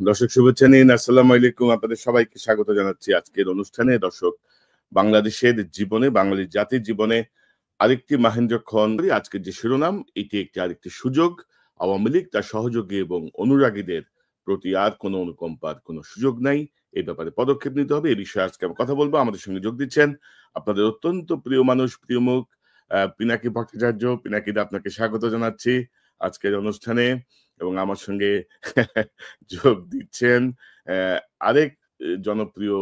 দর্শক শুভেচ্ছা নিন, আসসালামু আলাইকুম। আপনাদের সবাইকে স্বাগত জানাচ্ছি আজকের অনুষ্ঠানে। দর্শক, বাংলাদেশের জীবনে, বাঙালি জাতির জীবনে আরেকটি মাহেন্দ্রক্ষণ। আজকের যে শিরোনাম, এটি আরেকটি সুযোগ। আওয়ামী লীগ তার সহযোগী এবং অনুরাগীদের প্রতি আর কোনো অনুকম্পার কোনো সুযোগ নাই। এই ব্যাপারে পদক্ষেপ নিতে হবে। এই বিষয়ে আজকে আমরা কথা বলবো। আমাদের সঙ্গে যোগ দিচ্ছেন আপনাদের অত্যন্ত প্রিয় মানুষ, প্রিয় মুখ, পিনাকি ভট্টাচার্য। পিনাকিদা, আপনাকে স্বাগত জানাচ্ছি আজকের অনুষ্ঠানে। এবং আমার সঙ্গে যোগ দিচ্ছেন আরেক জনপ্রিয়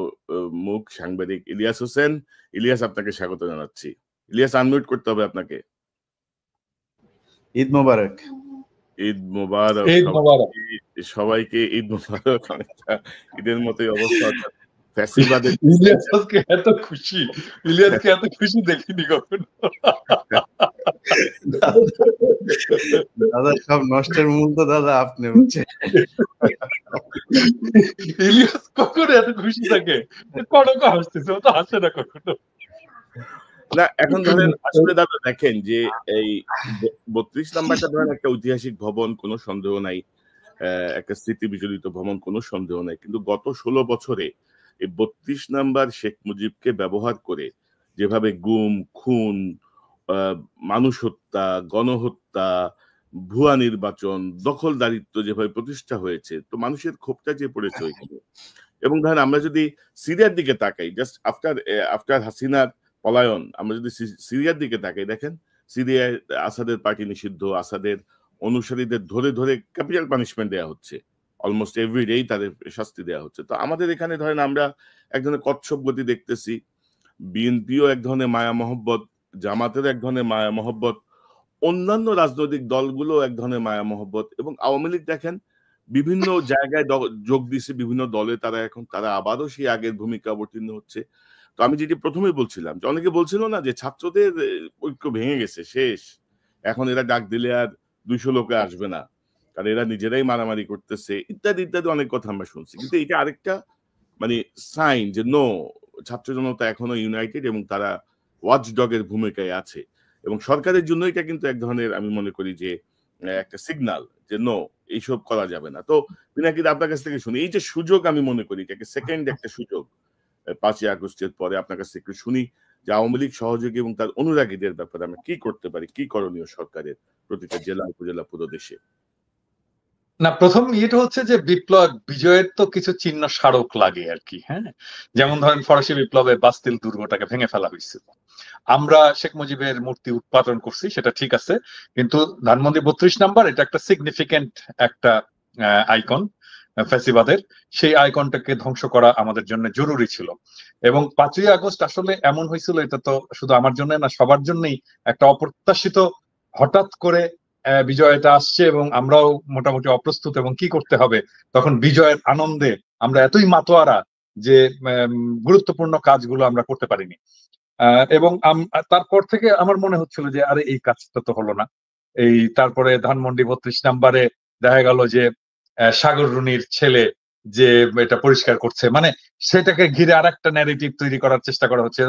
মুখ, সাংবাদিক ইলিয়াস হোসেন। ইলিয়াস, আপনাকে স্বাগত জানাচ্ছি। ইলিয়াস, আনমিউট করতে হবে আপনাকে। ঈদ মোবারক। ঈদ মোবারক সবাইকে। ঈদ মোবারক। অনেকটা ঈদের মতোই অবস্থা। ফ্যাসিবাদের ইলিয়াসকে এত খুশি দেখিনি কখনো। দাদা, সব নষ্টের মূল তো দাদা আপনি হচ্ছে। ইলিয়াস কখনো এত খুশি থাকে? কনক হাসতেছে, ও তো হাসে না কখনো। না, এখন ধরেন আসলে দাদা দেখেন যে এই ৩২ নাম্বারটা ধরেন একটা ঐতিহাসিক ভবন, কোনো সন্দেহ নাই, একটা স্মৃতি বিজড়িত ভবন, কোনো সন্দেহ নাই। কিন্তু গত ১৬ বছরে এই ৩২ নাম্বার শেখ মুজিবকে ব্যবহার করে যেভাবে গুম, খুন, মানুষ হত্যা, গণহত্যা, ভুয়া নির্বাচন, দখলদারিত্ব যেভাবে প্রতিষ্ঠা হয়েছে, তো মানুষের ক্ষোভটা যে পড়েছে ওইখানে। এবং ধরেন আমরা যদি সিরিয়ার দিকে তাকাই, জাস্ট আফটার হাসিনার পলায়ন, আমরা যদি সিরিয়ার দিকে তাকাই, দেখেন সিরিয়ায় আসাদের পার্টি নিষিদ্ধ, আসাদের অনুসারীদের ধরে ধরে ক্যাপিটাল পানিশমেন্ট দেওয়া হচ্ছে, অলমোস্ট এভরিডেই তাদের শাস্তি দেওয়া হচ্ছে। তো আমাদের এখানে ধরেন আমরা এক ধরনের কচ্ছপ গতি দেখতেছি। বিএনপিও এক ধরনের মায়া মহব্বত, জামাতের এক ধরনের মায়া মহব্বত, অন্যান্য রাজনৈতিক দলগুলো এক ধরনের মায়া মহব্বত, এবং আওয়ামী লীগ দেখেন বিভিন্ন জায়গায় যোগ দিচ্ছে, বিভিন্ন দলে তারা আবারও সেই আগের ভূমিকা অবতীর্ণ হচ্ছে। তো আমি যেটি প্রথমেই বলছিলাম যে অনেকে বলছিল না যে ছাত্রদের ঐক্য ভেঙে গেছে, শেষ, এখন এরা ডাক দিলে আর ২০০ লোকে আসবে না, কারণ এরা নিজেরাই মারামারি করতেছে, ইত্যাদি ইত্যাদি অনেক কথা আমরা শুনছি। কিন্তু এটা আরেকটা মানে সাইন যে নো, ছাত্র জনতা এখনো ইউনাইটেড এবং তারা ওয়াচডগের ভূমিকায় আছে। এবং সরকারের জন্য এটা কিন্তু এক ধরনের, আমি মনে করি যে একটা সিগনাল যে নো, এইসব করা যাবে না। তো পিনাকিদা, আপনার কাছ থেকে শুনি এই যে সুযোগ, আমি মনে করি এটাকে সেকেন্ড একটা সুযোগ ৫ই আগস্টের পরে। আপনার কাছ থেকে শুনি যে আওয়ামী লীগ সহযোগী এবং তার অনুরাগীদের ব্যাপারে আমরা কি করতে পারি, কি করণীয় সরকারের প্রতিটা জেলা উপজেলা পুরো দেশে। না, প্রথম ইয়েটা হচ্ছে যে বিপ্লব বিজয়ের তো কিছু চিহ্ন স্মারক লাগে আর কি। হ্যাঁ, যেমন ধরেন ফরাসি বিপ্লবে বাস্তিল দুর্গটাকে ভেঙে ফেলা হয়েছিল। আমরা শেখ মুজিবের মূর্তি উৎপাদন করছি, সেটা ঠিক আছে, কিন্তু ধানমন্ডি ৩২ নাম্বার এটা একটা সিগনিফিকেন্ট একটা আইকন ফ্যাসিবাদের। সেই আইকনটাকে ধ্বংস করা আমাদের জন্য জরুরি ছিল। এবং ৫ই আগস্ট আসলে এমন হয়েছিল, এটা তো শুধু আমার জন্য না, সবার জন্যই একটা অপ্রত্যাশিত, হঠাৎ করে বিজয়টা আসছে এবং আমরাও মোটামুটি অপ্রস্তুত, এবং কি করতে হবে তখন বিজয়ের আনন্দে আমরা এতই মাতোয়ারা যে গুরুত্বপূর্ণ কাজগুলো আমরা করতে পারিনি। এবং তারপর থেকে আমার মনে হচ্ছিল যে আরে এই কাজটা তো হলো না। তারপরে ধানমন্ডি ৩২ নাম্বারে দেখা গেল যে সাগর রুনির ছেলে যে এটা পরিষ্কার করছে, মানে সেটাকে ঘিরে আর একটা ন্যারেটিভ তৈরি করার চেষ্টা করা হচ্ছে।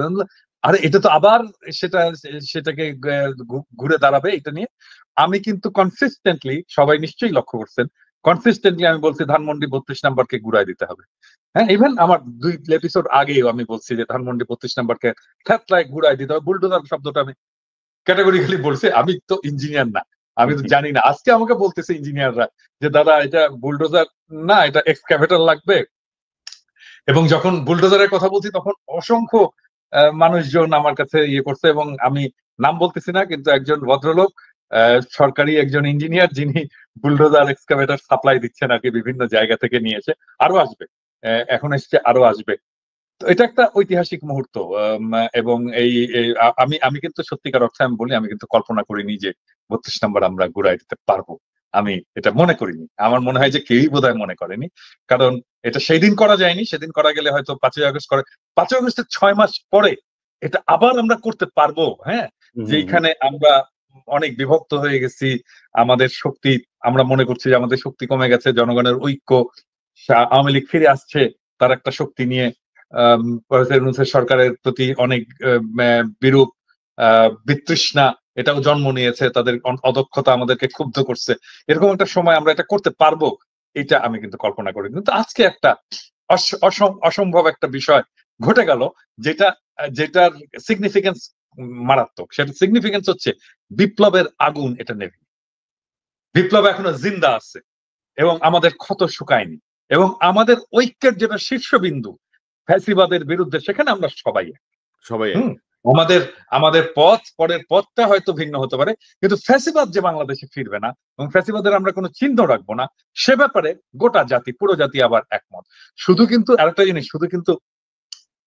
আরে এটা তো আবার সেটাকে ঘুরে দাঁড়াবে এটা নিয়ে। আমি কিন্তু কনসিস্টেন্টলি, সবাই নিশ্চয়ই লক্ষ্য করছেন, কনসিস্টেন্টলি আমি বলছি ধানমন্ডি ৩২ নাম্বারকে ঘুরাই দিতে হবে। হ্যাঁ, ইভেন আমার ২ এপিসোড আগেও আমি বলছি যে ধানমন্ডি ৩২ নাম্বারকে ঠ্যাতলায় ঘুরাই দিতে হবে। বুলডোজার শব্দটা আমি ক্যাটাগরিক্যালি বলছি, আমি তো ইঞ্জিনিয়ার না, আমি তো জানি না। আজকে আমাকে বলতেছে ইঞ্জিনিয়াররা যে দাদা এটা বুলডোজার না, এটা এক্সক্যাভেটর লাগবে। এবং যখন বুলডোজারের কথা বলছি তখন অসংখ্য মানুষজন আমার কাছে ইয়ে করছে, এবং আমি নাম বলতেছি না, কিন্তু একজন ভদ্রলোক, সরকারি একজন ইঞ্জিনিয়ার, যিনি বুলডোজার এক্সক্যাভেটর সাপ্লাই দিচ্ছেন আর কি, বিভিন্ন জায়গা থেকে নিয়েছে, আরো আসবে, এখন এসছে, আরো আসবে। তো এটা একটা ঐতিহাসিক মুহূর্ত। এবং আমি কিন্তু সত্যিকার অর্থে আমি বলি, আমি কিন্তু কল্পনা করিনি যে ৩২ নম্বর আমরা ঘুরাই দিতে পারবো। আমি এটা মনে করিনি, আমার মনে হয় যে কেউই বোধহয় মনে করেনি, কারণ এটা সেই দিন করা যায়নি। সেদিন করা গেলে হয়তো ৫ই আগস্ট ৫ই আগস্টের ৬ মাস পরে এটা আবার আমরা করতে পারবো। হ্যাঁ, যেখানে আমরা অনেক বিভক্ত হয়ে গেছি, আমাদের শক্তি, আমরা মনে করছি যে আমাদের শক্তি কমে গেছে, জনগণের ঐক্য, আওয়ামী লীগ ফিরে আসছে তার একটা শক্তি নিয়ে, সরকারের প্রতি অনেক বিরূপ বিতৃষ্ণা এটাও জন্ম নিয়েছে, তাদের অদক্ষতা আমাদেরকে ক্ষুব্ধ করছে। এরকম একটা সময় আমরা এটা করতে পারবো, এটা আমি কিন্তু কল্পনা করি। কিন্তু আজকে একটা অসম্ভব একটা বিষয় ঘটে গেল, যেটার সিগনিফিকেন্স মারাত্মক। সেটা সিগনিফিকেন্স হচ্ছে বিপ্লবের আগুন এটা নেভে, বিপ্লব এখনো জিন্দা আছে এবং আমাদের ক্ষত শুকায়নি, এবং আমাদের ঐক্যের যেটা শীর্ষবিন্দু ফ্যাসিবাদের বিরুদ্ধে, সেখানে আমরা সবাই সবাই হুম আমাদের আমাদের পরের পথটা হয়তো ভিন্ন হতে পারে, কিন্তু ফ্যাসিবাদ যে বাংলাদেশে ফিরবে না এবং ফ্যাসিবাদের আমরা কোনো চিহ্ন রাখবো না, সে ব্যাপারে গোটা জাতি, পুরো জাতি আবার একমত। শুধু কিন্তু আরেকটা জিনিস, শুধু কিন্তু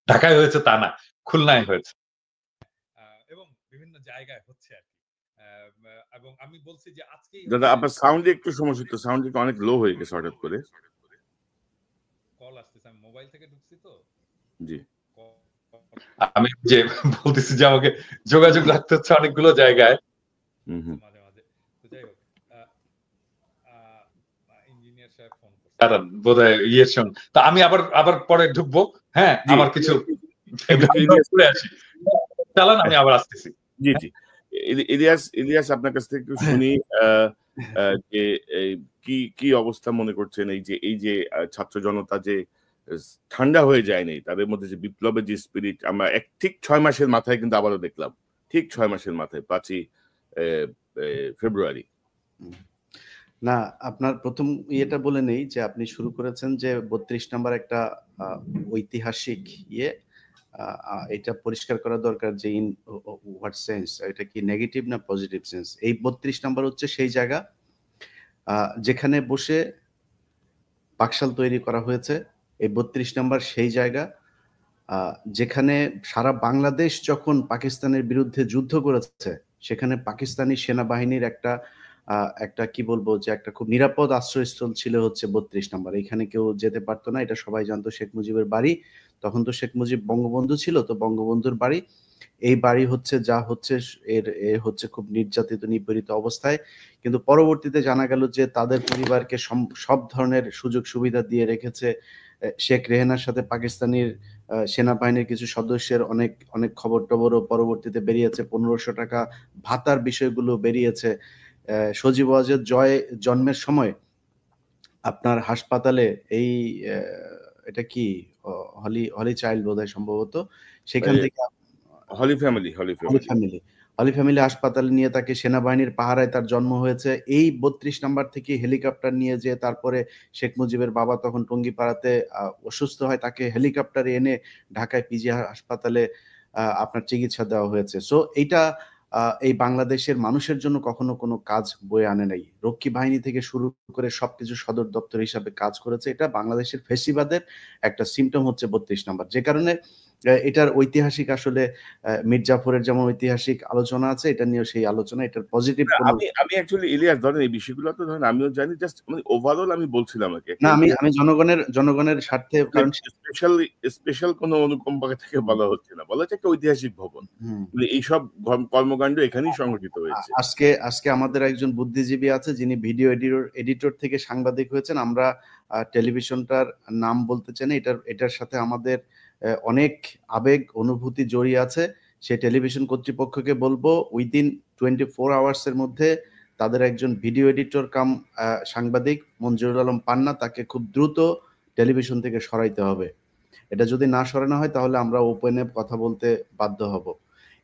ঢাকায় হয়েছে তা না, খুলনায় হয়েছে এবং বিভিন্ন জায়গায় হচ্ছে আর কি। এবং আমি বলছি যে আজকে দাদা আপনার সাউন্ডে একটু সমস্যা, তো সাউন্ড একটু অনেক লো হয়ে গেছে হঠাৎ করে। কল আসতেছে, আমি মোবাইল থেকে ঢুকছি তো। জি, আমি যে বলতেছি যে আমাকে যোগাযোগ রাখতে হচ্ছে অনেকগুলো জায়গায় মাঝে মাঝে। তো যাই হোক, ইঞ্জিনিয়ার সাহেব ফোন করছে বোধহয় ইয়ের সঙ্গে, তা আমি আবার পরে ঢুকবো। হ্যাঁ, আমার কিছু ঘুরে আসি, চালান, আমি আবার আসতেছি। জি জি, ইলিয়াস আপনার কাছ থেকে একটু শুনি যে কি কি অবস্থা মনে করছেন, এই যে ছাত্র জনতা যে ঠান্ডা হয়ে যায়নি, তাদের মধ্যে যে বিপ্লবের যে স্পিরিট, আমরা ঠিক 6 মাসের মাথায় কিন্তু আবারও দেখলাম, ঠিক 6 মাসের মাথায় 5ই ফেব্রুয়ারি। না, আপনার প্রথম ইয়েটা বলে নেই যে আপনি শুরু করেছেন যে 32 নাম্বার একটা ঐতিহাসিক ইয়ে, এটা পরিষ্কার করা দরকার যে ইন হোয়াট সেন্স, এটা কি নেগেটিভ না পজিটিভ সেন্স। এই 32 নাম্বার হচ্ছে সেই জায়গা যেখানে বসে পাকশাল তৈরি করা হয়েছে। এই 32 নাম্বার সেই জায়গা যেখানে সারা বাংলাদেশ যখন পাকিস্তানের বিরুদ্ধে যুদ্ধ করেছে, সেখানে পাকিস্তানি সেনাবাহিনীর একটা কি বলবো, যে একটা খুব নিরাপদ আশ্রয়স্থল ছিল হচ্ছে 32 নাম্বার। এখানে কেউ যেতে পারতো না, এটা সবাই জানতো। শেখ মুজিবের বাড়ি, তখন তো শেখ মুজিব বঙ্গবন্ধু ছিল, তো বঙ্গবন্ধুর বাড়ি, এই বাড়ি হচ্ছে যা হচ্ছে এর হচ্ছে খুব নির্যাতিত নিপীড়িত অবস্থায়। কিন্তু পরবর্তীতে জানা গেল যে তাদের পরিবারকে সব ধরনের সুযোগ সুবিধা দিয়ে রেখেছে। শেখ রেহানার সাথে পাকিস্তানির সেনাবাহিনীর কিছু সদস্যের অনেক অনেক খবর টবরও পরবর্তীতে বেরিয়েছে, 1500 টাকা ভাতার বিষয়গুলো বেরিয়েছে। সজীব ওয়াজেদ জয় জন্মের সময় আপনার হাসপাতালে এই এটা কি হলি চাইল্ড বোধহয় সম্ভবত, সেখান থেকে হলি ফ্যামিলি হাসপাতালে নিয়ে তাকে সেনাবাহিনীর পাহারায় তার জন্ম হয়েছে। এই 32 নাম্বার থেকে হেলিকপ্টার নিয়ে যে তারপরে শেখ মুজিবের বাবা তখন টঙ্গিপাড়াতে অসুস্থ হয়, তাকে হেলিকপ্টারে এনে ঢাকায় পিজি হাসপাতালে আপনার চিকিৎসা দেওয়া হয়েছে। সো এইটা এই বাংলাদেশের মানুষের জন্য কখনো কোনো কাজ বয়ে আনে নাই। রক্ষী বাহিনী থেকে শুরু করে সবকিছু সদর দপ্তর হিসাবে কাজ করেছে। এটা বাংলাদেশের ফ্যাসিবাদের একটা সিম্পটম হচ্ছে 32 নাম্বার। যে কারণে এটার ঐতিহাসিক আসলে মির্জাফরের যেমন ঐতিহাসিক আলোচনা আছে, এটা নিয়েও সেই আলোচনা। এটার পজিটিভ আমি অ্যাকচুয়ালি ইলিয়াস, ধরেন এই বিষয়গুলো তো ধরেন আমিও জানি, জাস্ট মানে ওভারঅল আমি বলছিলাম আর কি। না, আমি জনগণের স্বার্থে, কারণ স্পেশাল কোনো অনুকম্পা থেকে বলা হচ্ছে না, বলা হচ্ছে একটা ঐতিহাসিক ভবন, এইসব কর্মকাণ্ড এখানেই সংঘটিত হয়েছে। আজকে আমাদের একজন বুদ্ধিজীবী আছে যিনি ভিডিও এডিটর থেকে সাংবাদিক হয়েছেন। আমরা টেলিভিশনটার নাম বলতে চাই না, এটার সাথে আমাদের অনেক আবেগ অনুভূতি জড়িয়ে আছে। সেই টেলিভিশন কর্তৃপক্ষকে বলবো উইদিন 24 আওয়ার্সের মধ্যে তাদের একজন ভিডিও এডিটর কাম সাংবাদিক মঞ্জুরুল আলম পান্না, তাকে খুব দ্রুত টেলিভিশন থেকে সরাইতে হবে। এটা যদি না সরানো হয় তাহলে আমরা ওপেনে কথা বলতে বাধ্য হব।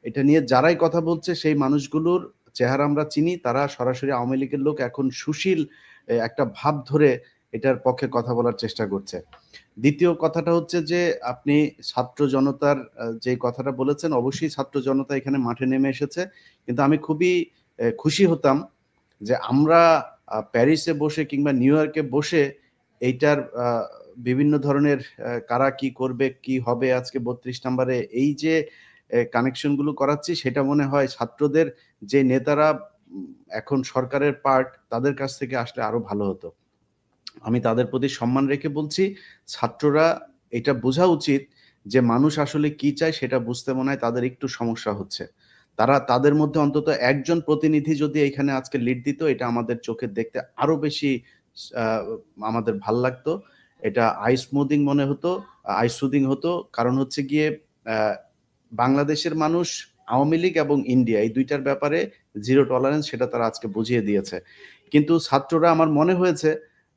এটা নিয়ে যারাই কথা বলছে সেই মানুষগুলোর চেহারা আমরা চিনি, তারা সরাসরি আওয়ামী লীগের লোক, এখন সুশীল একটা ভাব ধরে এটার পক্ষে কথা বলার চেষ্টা করছে। দ্বিতীয় কথাটা হচ্ছে যে আপনি ছাত্র জনতার যে কথাটা বলেছেন, অবশ্যই ছাত্র জনতা এখানে মাঠে নেমে এসেছে, কিন্তু আমি খুবই খুশি হতাম যে আমরা প্যারিসে বসে কিংবা নিউ ইয়র্কে বসে এইটার বিভিন্ন ধরনের কারা কি করবে কি হবে আজকে 32 নম্বরে এই যে কানেকশনগুলো করাচ্ছি, সেটা মনে হয় ছাত্রদের যে নেতারা এখন সরকারের পার্ট, তাদের কাছ থেকে আসলে আরো ভালো হতো। আমি তাদের প্রতি সম্মান রেখে বলছি, ছাত্ররা এটা বোঝা উচিত যে মানুষ আসলে কি চায় সেটা বুঝতে মনে হয় তাদের একটু সমস্যা হচ্ছে। তাদের মধ্যে অন্তত একজন প্রতিনিধি যদি এখানে আজকে লিড দিত, এটা আমাদের চোখে দেখতে আরো বেশি আমাদের ভাল লাগতো। এটা আইসমুদিং মনে হতো, আইসুদিং হতো। কারণ হচ্ছে গিয়ে বাংলাদেশের মানুষ আওয়ামী লীগ এবং ইন্ডিয়া এই দুইটার ব্যাপারে জিরো টলারেন্স, সেটা তারা আজকে বুঝিয়ে দিয়েছে। কিন্তু ছাত্ররা আমার মনে হয়েছে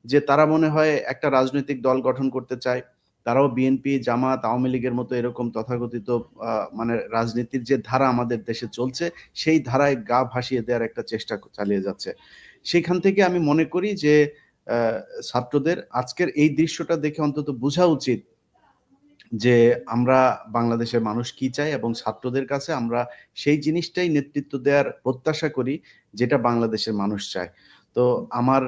যে তারা মনে হয় একটা রাজনৈতিক দল গঠন করতে চায়, তারাও বিএনপি, জামাত, আওয়ামী লীগের মতো এরকম তথাকথিত মানে রাজনীতির যে ধারা আমাদের দেশে চলছে সেই ধারায় গা ভাসিয়ে দেওয়ার একটা চেষ্টা চালিয়ে যাচ্ছে। সেখান থেকে আমি মনে করি যে ছাত্রদের আজকের এই দৃশ্যটা দেখে অন্তত বোঝা উচিত যে আমরা বাংলাদেশের মানুষ কি চাই, এবং ছাত্রদের কাছে আমরা সেই জিনিসটাই নেতৃত্ব দেওয়ার প্রত্যাশা করি যেটা বাংলাদেশের মানুষ চায়। তো আমার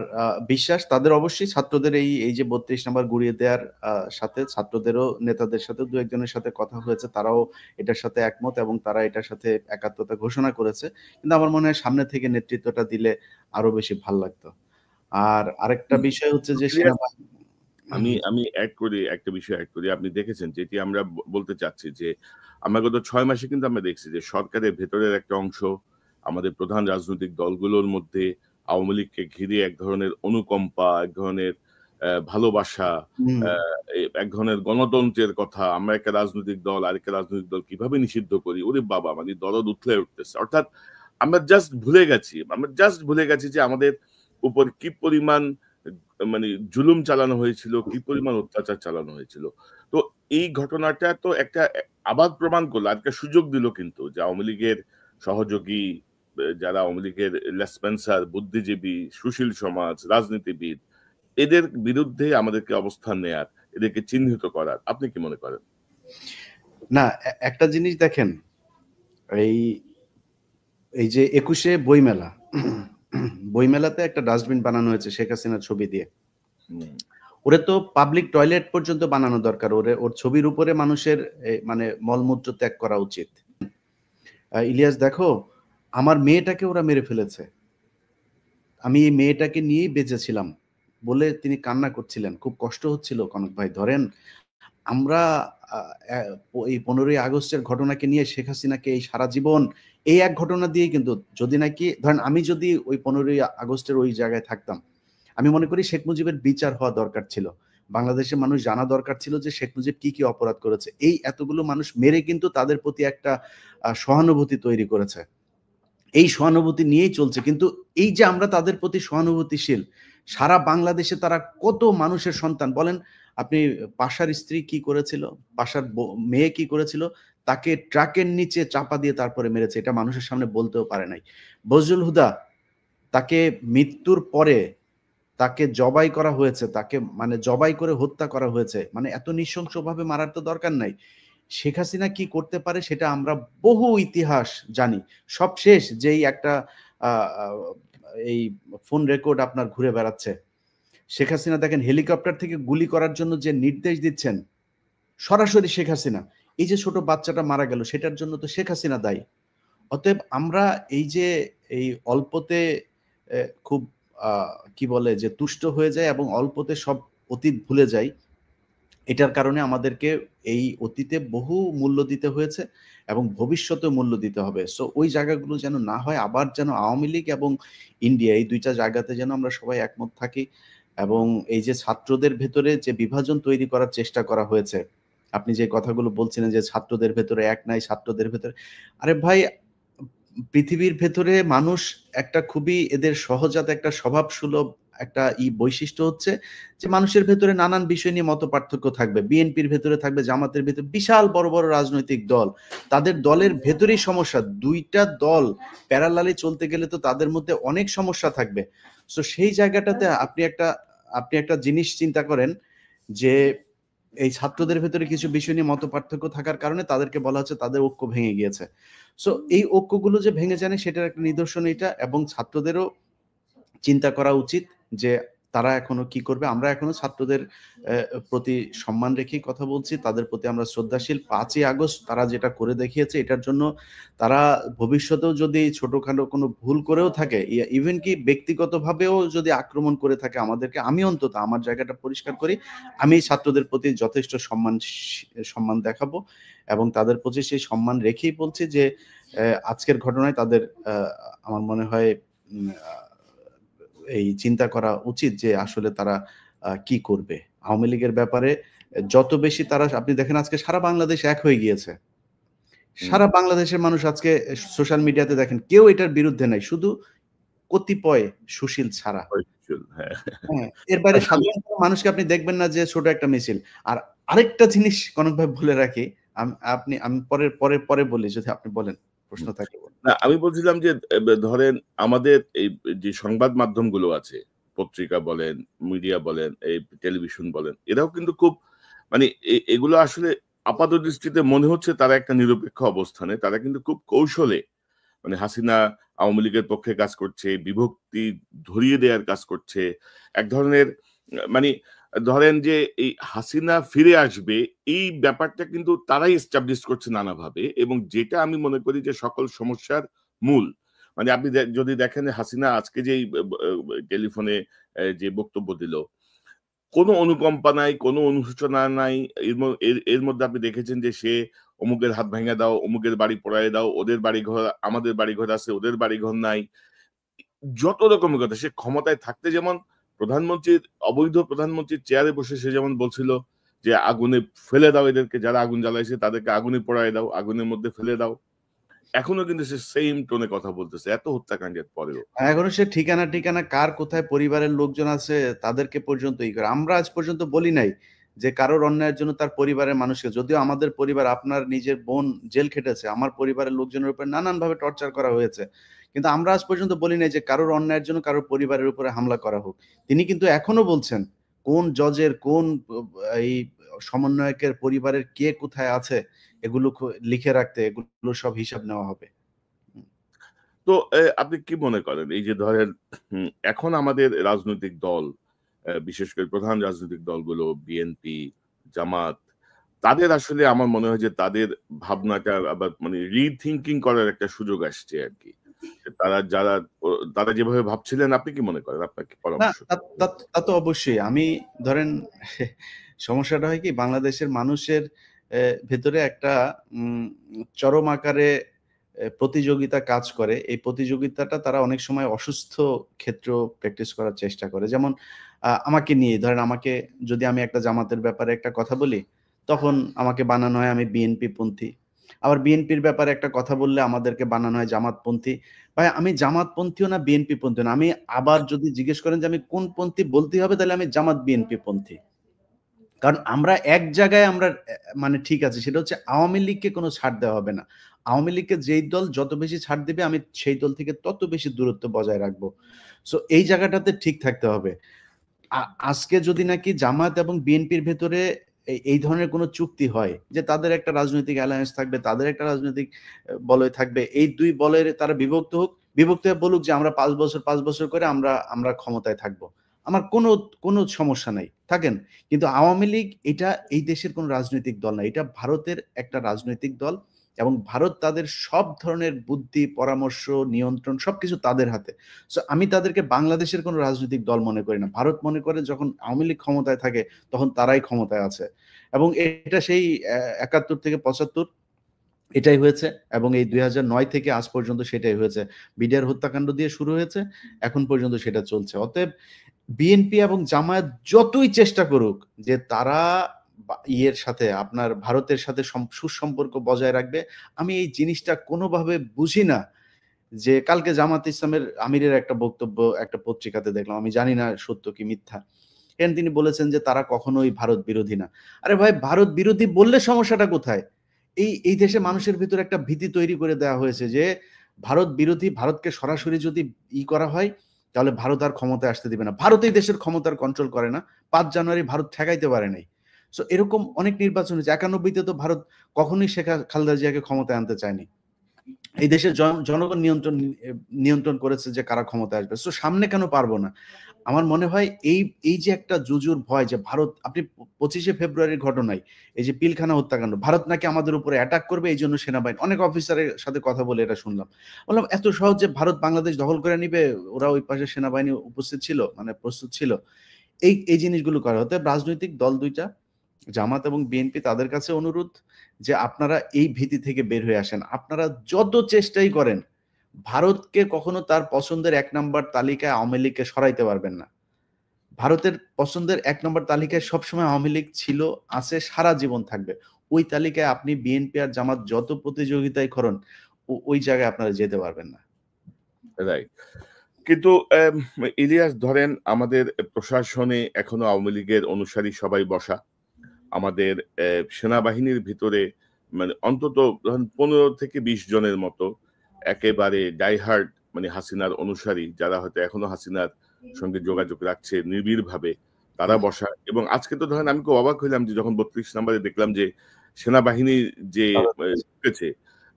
বিশ্বাস তাদের অবশ্যই ছাত্রদের এই যে ৩২ নাম্বার গুড়িয়ে দেওয়ার সাথে ছাত্রদেরও নেতাদের সাথে দু একজনের সাথে কথা হয়েছে, তারাও এটার সাথে একমত এবং তারা এটার সাথে একাত্মতা ঘোষণা করেছে। কিন্তু আমার মনে হয় সামনে থেকে নেতৃত্বটা দিলে আরো বেশি ভাল লাগতো। আর আরেকটা বিষয় হচ্ছে যে আমি একটা বিষয় অ্যাড করি। আপনি দেখেছেন যেটি আমরা বলতে চাচ্ছি যে আমরা গত ৬ মাসে কিন্তু আমরা দেখছি যে সরকারের ভেতরের একটা অংশ আমাদের প্রধান রাজনৈতিক দলগুলোর মধ্যে আওয়ামী লীগকে ঘিরে এক ধরনের অনুকম্পা, এক ধরনের ভালোবাসা, এক ধরনের গণতন্ত্রের কথা, আমরা একটা রাজনৈতিক দল আরেকটা রাজনৈতিক দল কিভাবে নিষিদ্ধ করি, ওরে বাবা মানে দরদ উথলে উঠতেছে। অর্থাৎ আমরা জাস্ট ভুলে গেছি যে আমাদের উপর কি পরিমাণ মানে জুলুম চালানো হয়েছিল, কি পরিমাণ অত্যাচার চালানো হয়েছিল। তো এই ঘটনাটা তো একটা আবার প্রমাণ করলো, একটা সুযোগ দিল কিন্তু যে আওয়ামী লীগের সহযোগী যারা আওয়ামী লীগের লেসপেন্সার, বুদ্ধিজীবী, সুশীল সমাজ, রাজনীতিবিদ, এদের বিরুদ্ধে আমাদেরকে অবস্থান নেয়ার, এদেরকে চিহ্নিত করার। আপনি কি মনে করেন? না, একটা জিনিস দেখেন, এই যে ২১শে বইমেলা, বইমেলাতে একটা ডাস্টবিন বানানো হয়েছে শেখ হাসিনার ছবি দিয়ে। ওরে তো পাবলিক টয়লেট পর্যন্ত বানানো দরকার, ওর ছবির উপরে মানুষের মানে মলমূত্র ত্যাগ করা উচিত। ইলিয়াস দেখো, আমার মেয়েটাকে ওরা মেরে ফেলেছে, আমি এই মেয়েটাকে নিয়েই বেঁচেছিলাম বলে তিনি কান্না করছিলেন, খুব কষ্ট হচ্ছিল। কনক ভাই ধরেন, আমরা এই 15ই আগস্টের ঘটনাকে নিয়ে শেখ হাসিনাকে এই সারা জীবন এই এক ঘটনা দিয়ে, কিন্তু যদি নাকি ধরেন আমি যদি ওই 15ই আগস্টের ওই জায়গায় থাকতাম, আমি মনে করি শেখ মুজিবের বিচার হওয়া দরকার ছিল, বাংলাদেশের মানুষ জানা দরকার ছিল যে শেখ মুজিব কি কি অপরাধ করেছে। এই এতগুলো মানুষ মেরে কিন্তু তাদের প্রতি একটা সহানুভূতি তৈরি করেছে, এই সহানুভূতি নিয়েই চলছে। কিন্তু এই যে আমরা তাদের প্রতি সহানুভূতিশীল, সারা বাংলাদেশে তারা কত মানুষের সন্তান বলেন আপনি, পাশার স্ত্রী কি করেছিল, পাশার মেয়ে কি করেছিল, তাকে ট্রাকের নিচে চাপা দিয়ে তারপরে মেরেছে, এটা মানুষের সামনে বলতেও পারে নাই। বজলুল হুদা, তাকে মৃত্যুর পরে তাকে জবাই করা হয়েছে, তাকে মানে জবাই করে হত্যা করা হয়েছে, মানে এত নৃশংসভাবে মারার তো দরকার নাই। শেখ হাসিনা কি করতে পারে সেটা আমরা বহু ইতিহাস জানি। সব শেষ যেই একটা এই ফোন রেকর্ড আপনার ঘুরে বেড়াচ্ছে, শেখ হাসিনা দেখেন হেলিকপ্টার থেকে গুলি করার জন্য যে নির্দেশ দিচ্ছেন সরাসরি শেখ হাসিনা, এই যে ছোট বাচ্চাটা মারা গেল সেটার জন্য তো শেখ হাসিনা দায়ী। অতএব আমরা এই যে এই অল্পতে খুব কি বলে যে তুষ্ট হয়ে যায় এবং অল্পতে সব অতীত ভুলে যাই, এটার কারণে আমাদেরকে এই অতীতে বহু মূল্য দিতে হয়েছে এবং ভবিষ্যতে মূল্য দিতে হবে। সো ওই জায়গাগুলো যেন না হয়, আবার যেন আওয়ামী লীগ এবং ইন্ডিয়া এই দুইটা জায়গাতে যেন আমরা সবাই একমত থাকি। এবং এই যে ছাত্রদের ভেতরে যে বিভাজন তৈরি করার চেষ্টা করা হয়েছে, আপনি যে কথাগুলো বলছিলেন যে ছাত্রদের ভেতরে এক নাই, ছাত্রদের ভেতরে, আরে ভাই পৃথিবীর ভেতরে মানুষ একটা খুবই এদের সহজাত একটা স্বভাব সুলভ একটা বৈশিষ্ট্য হচ্ছে যে মানুষের ভেতরে নানান বিষয় নিয়ে মত পার্থক্য থাকবে। বিএনপির ভেতরে থাকবে, জামাতের ভেতরে, বিশাল বড় বড় রাজনৈতিক দল, তাদের দলের ভেতরেই সমস্যা। দুইটা দল প্যারালালি চলতে গেলে তো তাদের মধ্যে অনেক সমস্যা থাকবে। সো সেই জায়গাটাতে আপনি একটা জিনিস চিন্তা করেন যে এই ছাত্রদের ভেতরে কিছু বিষয় নিয়ে মত পার্থক্য থাকার কারণে তাদেরকে বলা হচ্ছে তাদের ঐক্য ভেঙে গিয়েছে। সো এই ঐক্যগুলো যে ভেঙে যায় সেটার একটা নিদর্শন এটা, এবং ছাত্রদেরও চিন্তা করা উচিত যে তারা এখনো কি করবে। আমরা এখনো ছাত্রদের প্রতি সম্মান রেখেই কথা বলছি, তাদের প্রতি আমরা শ্রদ্ধাশীল। 5ই আগস্ট তারা যেটা করে দেখিয়েছে, এটার জন্য তারা ভবিষ্যতেও যদি ছোটখাটো কোনো ভুল করেও থাকে, ইভেন কি ব্যক্তিগতভাবেও যদি আক্রমণ করে থাকে আমাদেরকে, আমি অন্তত আমার জায়গাটা পরিষ্কার করি, আমি ছাত্রদের প্রতি যথেষ্ট সম্মান দেখাবো এবং তাদের প্রতি সেই সম্মান রেখেই বলছি যে আজকের ঘটনায় তাদের আমার মনে হয় এই চিন্তা করা উচিত যে আসলে তারা কি করবে। আওয়ামী লীগের ব্যাপারে যত বেশি তারা, আপনি দেখেন আজকে সারা বাংলাদেশ এক হয়ে গিয়েছে, সারা বাংলাদেশের মানুষ আজকে সোশ্যাল মিডিয়াতে দেখেন কেউ এটার বিরুদ্ধে নাই, শুধু কতিপয় সুশীল ছাড়া। মিছিল। হ্যাঁ, এর বাইরে সাধারণ মানুষকে আপনি দেখবেন না যে ছোট একটা মিছিল। আর আরেকটা জিনিস কনক ভাই বলে রাখি, আমি পরে বলি, যদি আপনি বলেন, প্রশ্ন থাকে। না আমি বলছিলাম যে ধরেন আমাদের এই যে সংবাদ মাধ্যমগুলো আছে, পত্রিকা বলেন, মিডিয়া বলেন, এই টেলিভিশন বলেন, এরাও কিন্তু খুব মানে এগুলো আসলে আপাতদৃষ্টিতে মনে হচ্ছে তারা একটা নিরপেক্ষ অবস্থানে, তারা কিন্তু খুব কৌশলে মানে হাসিনা আওয়ামী লীগের পক্ষে কাজ করছে, বিভক্তি ধরিয়ে দেওয়ার কাজ করছে। এক ধরনের মানে ধরেন যে এই হাসিনা ফিরে আসবে এই ব্যাপারটা কিন্তু তারাই এস্টাবলিশ করছে নানাভাবে, এবং যেটা আমি মনে করি যে সকল সমস্যার মূল। মানে আপনি যদি দেখেন হাসিনা আজকে যে টেলিফোনে যে বক্তব্য দিল, কোনো অনুকম্পা নাই, কোনো অনুশোচনা নাই। এর মধ্যে আপনি দেখেছেন যে সে অমুকের হাত ভেঙে দাও, অমুকের বাড়ি পোড়ায় দাও, ওদের বাড়িঘর, আমাদের বাড়িঘর আছে, ওদের বাড়িঘর নাই। যত রকমের কথা। সে ক্ষমতায় থাকতে যেমন প্রধানমন্ত্রীর অবৈধ প্রধানমন্ত্রীর চেয়ারে বসে সে যেমন বলছিল যে আগুনে ফেলে দাও এদেরকে, যারা আগুন জ্বালাইছে তাদেরকে আগুনে পোড়ায় দাও, আগুনের মধ্যে ফেলে দাও। এখনো কিন্তু সে সেম টোনে কথা বলতেছে এত হত্যাকাণ্ডের পরেও। এখনো সে ঠিকানা কার কোথায় পরিবারের লোকজন আছে তাদেরকে পর্যন্ত ই করে। আমরা আজ পর্যন্ত বলি নাই যে কারোর অন্যায়ের জন্য তার পরিবারের মানুষকে, যদিও আমাদের পরিবার, আপনার নিজের বোন জেল খেটেছে, আমার পরিবারের লোকজনের উপর নানানভাবে টর্চার করা হয়েছে, কিন্তু আমরা আজ পর্যন্ত বলি নাই যে কারোর অন্যায়ের জন্য কারোর পরিবারের উপরে হামলা করা হোক। তিনি কিন্তু এখনো বলছেন কোন জজের, কোন এই সমন্বয়কের পরিবারের কে কোথায় আছে এগুলো লিখে রাখতে, এগুলো সব হিসাব নেওয়া হবে। তো আপনি কি মনে করেন এই যে ধরেন এখন আমাদের রাজনৈতিক দল, বিশেষ করে প্রধান রাজনৈতিক দলগুলো বিএনপি, জামাত, তাদের আসলে আমার মনে হয় যে তাদের ভাবনাটা আবার মানে রিথিঙ্কিং করার একটা সুযোগ আসছে আর কি। তারা যেভাবে ভাবছিলেন, আপনি কি মনে করেন? আপনার কি না, পরামর্শ? তা তো অবশ্যই। আমি ধরেন সমস্যাটা হয় কি, বাংলাদেশের মানুষের ভেতরে একটা চরম আকারে প্রতিযোগিতা কাজ করে। এই প্রতিযোগিতাটা তারা অনেক সময় অসুস্থ ক্ষেত্রেও প্র্যাকটিস করার চেষ্টা করে। যেমন আমাকে নিয়ে ধরেন, যদি আমি একটা জামাতের ব্যাপারে একটা কথা বলি, তখন আমাকে বানানো হয় আমি বিএনপি পন্থী। আবার বিএনপির ব্যাপারে একটা কথা বললে আমাদেরকে বানানো হয় জামাতপন্থী। ভাই, আমি জামাতপন্থীও না, বিএনপি পন্থীও না। আমি আবার যদি জিজ্ঞেস করেন যে আমি কোন পন্থী বলতে হবে, তাহলে আমি জামাত বিএনপি পন্থী। কারণ আমরা এক জায়গায় আমরা মানে ঠিক আছে, সেটা হচ্ছে আওয়ামী লীগকে কোনো ছাড় দেওয়া হবে না। আওয়ামী লীগকে যেই দল যত বেশি ছাড় দেবে, আমি সেই দল থেকে তত বেশি দূরত্ব বজায় রাখবো। সো এই জায়গাটাতে ঠিক থাকতে হবে। আজকে যদি নাকি জামাত এবং বিএনপির ভেতরে এই ধরনের কোনো চুক্তি হয় যে তাদের একটা রাজনৈতিক অ্যালায়েন্স থাকবে, তাদের একটা রাজনৈতিক বলয় থাকবে, এই দুই বলয়ের তারা বিভক্ত হোক, বিভক্ত হয়ে বলুক যে আমরা 5 বছর করে আমরা ক্ষমতায় থাকবো, আমার কোনো সমস্যা নাই, থাকেন। কিন্তু আওয়ামী লীগ এটা এই দেশের কোনো রাজনৈতিক দল না, এটা ভারতের একটা রাজনৈতিক দল, এবং ভারত তাদের সব ধরনের বুদ্ধি, পরামর্শ, নিয়ন্ত্রণ সবকিছু তাদের হাতে। সো আমি তাদেরকে বাংলাদেশের কোনো রাজনৈতিক দল মনে করি না। ভারত মনে করে যখন আওয়ামী লীগ ক্ষমতায় থাকে তখন তারাই ক্ষমতায় আছে, এবং এটা সেই ৭১ থেকে ৭৫ এটাই হয়েছে, এবং এই ২০০৯ থেকে আজ পর্যন্ত সেটাই হয়েছে। বিডিআর হত্যাকাণ্ড দিয়ে শুরু হয়েছে, এখন পর্যন্ত সেটা চলছে। অতএব বিএনপি এবং জামায়াত যতই চেষ্টা করুক যে তারা ইয়ের সাথে, আপনার ভারতের সাথে সুসম্পর্ক বজায় রাখবে, আমি এই জিনিসটা কোনোভাবে বুঝি না। যে কালকে জামাত ইসলামের আমিরের একটা বক্তব্য একটা পত্রিকাতে দেখলাম, আমি জানি না সত্য কি মিথ্যা। এখানে তিনি বলেছেন যে তারা কখনোই ভারত বিরোধী না। আরে ভাই, ভারত বিরোধী বললে সমস্যাটা কোথায়? এই দেশে মানুষের ভিতরে একটা ভীতি তৈরি করে দেওয়া হয়েছে যে ভারত বিরোধী, ভারতকে সরাসরি যদি করা হয় তাহলে ভারত আর ক্ষমতায় আসতে দিবে না। ভারত এই দেশের ক্ষমতার কন্ট্রোল করে না। ৫ জানুয়ারি ভারত ঠেকাইতে পারে নাই। সো এরকম অনেক নির্বাচন হয়েছে। ৯১ তে তো ভারত কখনোই শেখ খালেদা জিয়াকে ক্ষমতায় আনতে চায়নি। এই দেশের জনগণ নিয়ন্ত্রণ করেছে যে কারা ক্ষমতায় আসবে। সো সামনে কেন পারবো না? আমার মনে হয় এই যে একটা জুজুর ভয় যে ভারত, আপনি ২৫শে ফেব্রুয়ারির ঘটনায় এই যে পিলখানা হত্যাকাণ্ড, ভারত নাকি আমাদের উপরে অ্যাটাক করবে, এই জন্য সেনাবাহিনী, অনেক অফিসারের সাথে কথা বলে এটা শুনলাম। বললাম এত সহজে ভারত বাংলাদেশ দখল করে নিবে? ওরা ওই পাশে সেনাবাহিনী উপস্থিত ছিল, মানে প্রস্তুত ছিল। এই জিনিসগুলো করা হতে। রাজনৈতিক দল দুইটা, জামাত এবং বিএনপি, তাদের কাছে অনুরোধ যে আপনারা এই ভীতি থেকে বের হয়ে আসেন। আপনারা যত চেষ্টাই করেন ভারতকে কখনো তার পছন্দের ১ নাম্বার তালিকায় আওয়ামী লীগকে সরাইতে পারবেন না। ভারতের পছন্দের ১ নম্বর তালিকায় সবসময় আওয়ামী লীগ ছিল, আছে, সারা জীবন থাকবে। ওই তালিকায় আপনি বিএনপি আর জামাত যত প্রতিযোগিতায় করেন, ওই জায়গায় আপনারা যেতে পারবেন না। রাইট। কিন্তু ইলিয়াস ধরেন আমাদের প্রশাসনে এখনো আওয়ামী লীগের অনুসারী সবাই বসা। আমাদের সেনাবাহিনীর ভিতরে মানে অন্তত ধরেন 15 থেকে 20 জনের মতো একেবারে ডাইহার্ড মানে হাসিনার অনুসারী, যারা হয়তো এখনো হাসিনার সঙ্গে যোগাযোগ রাখছে নিবিড়ভাবে, তারা বসা। এবং আজকে তো ধরেন আমি খুব অবাক হইলাম যে যখন 32 নম্বরে দেখলাম যে সেনাবাহিনী যে ঢুকেছে,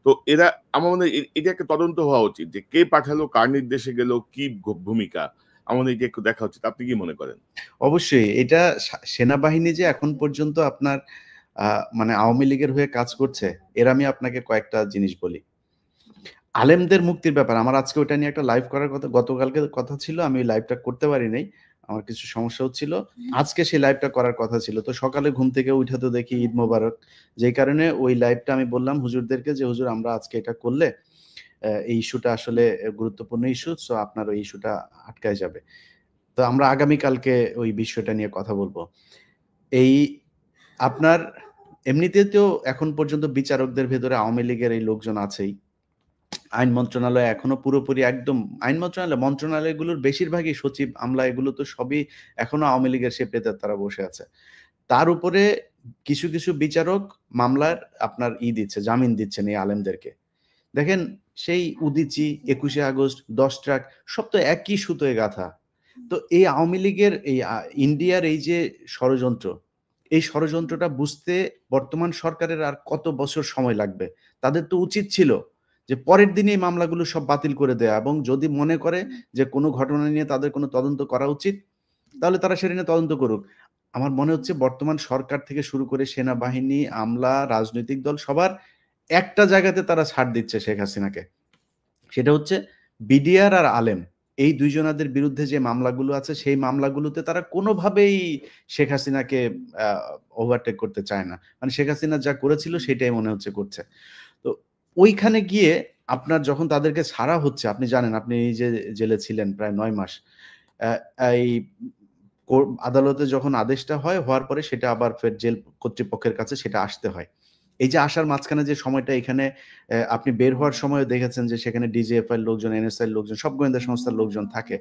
তো এরা আমার মনে হয় এটা একটা তদন্ত হওয়া উচিত যে কে পাঠালো, কার নির্দেশে গেল, কি ভূমিকা, আমার মনে হয় এটা একটু দেখা উচিত। আপনি কি মনে করেন? অবশ্যই এটা সেনাবাহিনী যে এখন পর্যন্ত আপনার মানে আওয়ামী লীগের হয়ে কাজ করছে, এর আমি আপনাকে কয়েকটা জিনিস বলি। আলেমদের মুক্তির ব্যাপার আমার আজকে ওটা নিয়ে একটা লাইভ করার কথা, গতকালকে কথা ছিল, আমি লাইভটা করতে পারি নাই, আমার কিছু সমস্যা হচ্ছিল। আজকে সেই লাইভটা করার কথা ছিল, তো সকালে ঘুম থেকে উঠে তো দেখি ঈদ মোবারক, যেই কারণে ওই লাইভটা আমি বললাম হুজুরদেরকে যে হুজুর আমরা আজকে এটা করলে এই ইস্যুটা আসলে গুরুত্বপূর্ণ ইস্যু, সো আপনার ওই ইস্যুটা আটকায় যাবে। তো আমরা আগামীকালকে ওই বিষয়টা নিয়ে কথা বলবো। এই আপনার এমনিতে তো এখন পর্যন্ত বিচারকদের ভেতরে আওয়ামী লীগের এই লোকজন আছেই। আইন মন্ত্রণালয় এখনো পুরোপুরি একদম আইন মন্ত্রণালয়গুলোর বেশিরভাগই সচিব, আমলা এগুলো তো সবই এখনো আওয়ামী লীগের শেপেতে তারা বসে আছে। তার উপরে কিছু কিছু বিচারক মামলার আপনার দিচ্ছে, জামিন দিচ্ছেন এই আলেমদেরকে। দেখেন সেই উদীচী, 21শে আগস্ট, 10 ট্রাক সব তো একই সুতোয় গাঁথা। তো এই আওয়ামী লীগের এই ইন্ডিয়ার এই যে ষড়যন্ত্র, এই ষড়যন্ত্রটা বুঝতে বর্তমান সরকারের আর কত বছর সময় লাগবে? তাদের তো উচিত ছিল যে পরের দিনে এই মামলাগুলো সব বাতিল করে দেয়া, এবং যদি মনে করে যে কোনো ঘটনা নিয়ে তাদের কোনো তদন্ত করা উচিত, তাহলে তারা সেটা নিয়ে তদন্ত করুক। আমার মনে হচ্ছে বর্তমান সরকার থেকে শুরু করে সেনাবাহিনী, আমলা, রাজনৈতিক দল সবার একটা জায়গাতে তারা ছাড় দিচ্ছে শেখ হাসিনাকে। সেটা হচ্ছে বিডিআর আর আলেম, এই দুইজনাদের বিরুদ্ধে যে মামলাগুলো আছে সেই মামলাগুলোতে তারা কোনোভাবেই শেখ হাসিনাকে ওভারটেক করতে চায় না। মানে শেখ হাসিনা যা করেছিল সেটাই মনে হচ্ছে করছে। তো ওইখানে গিয়ে আপনার যখন তাদেরকে ছাড়া হচ্ছে, আপনি জানেন আপনি যে জেলে ছিলেন প্রায় 9 মাস, এই আদালতে যখন আদেশটা হওয়ার পরে সেটা আবার ফের জেল কর্তৃপক্ষের কাছে সেটা আসতে হয়। এই যে আসার মাঝখানে যে সময়টা, এখানে আপনি বের হওয়ার সময়ও দেখেছেন যে সেখানে ডিজিএফআই লোকজন, এনএসআই লোকজন, সব গোয়েন্দা সংস্থার লোকজন থাকে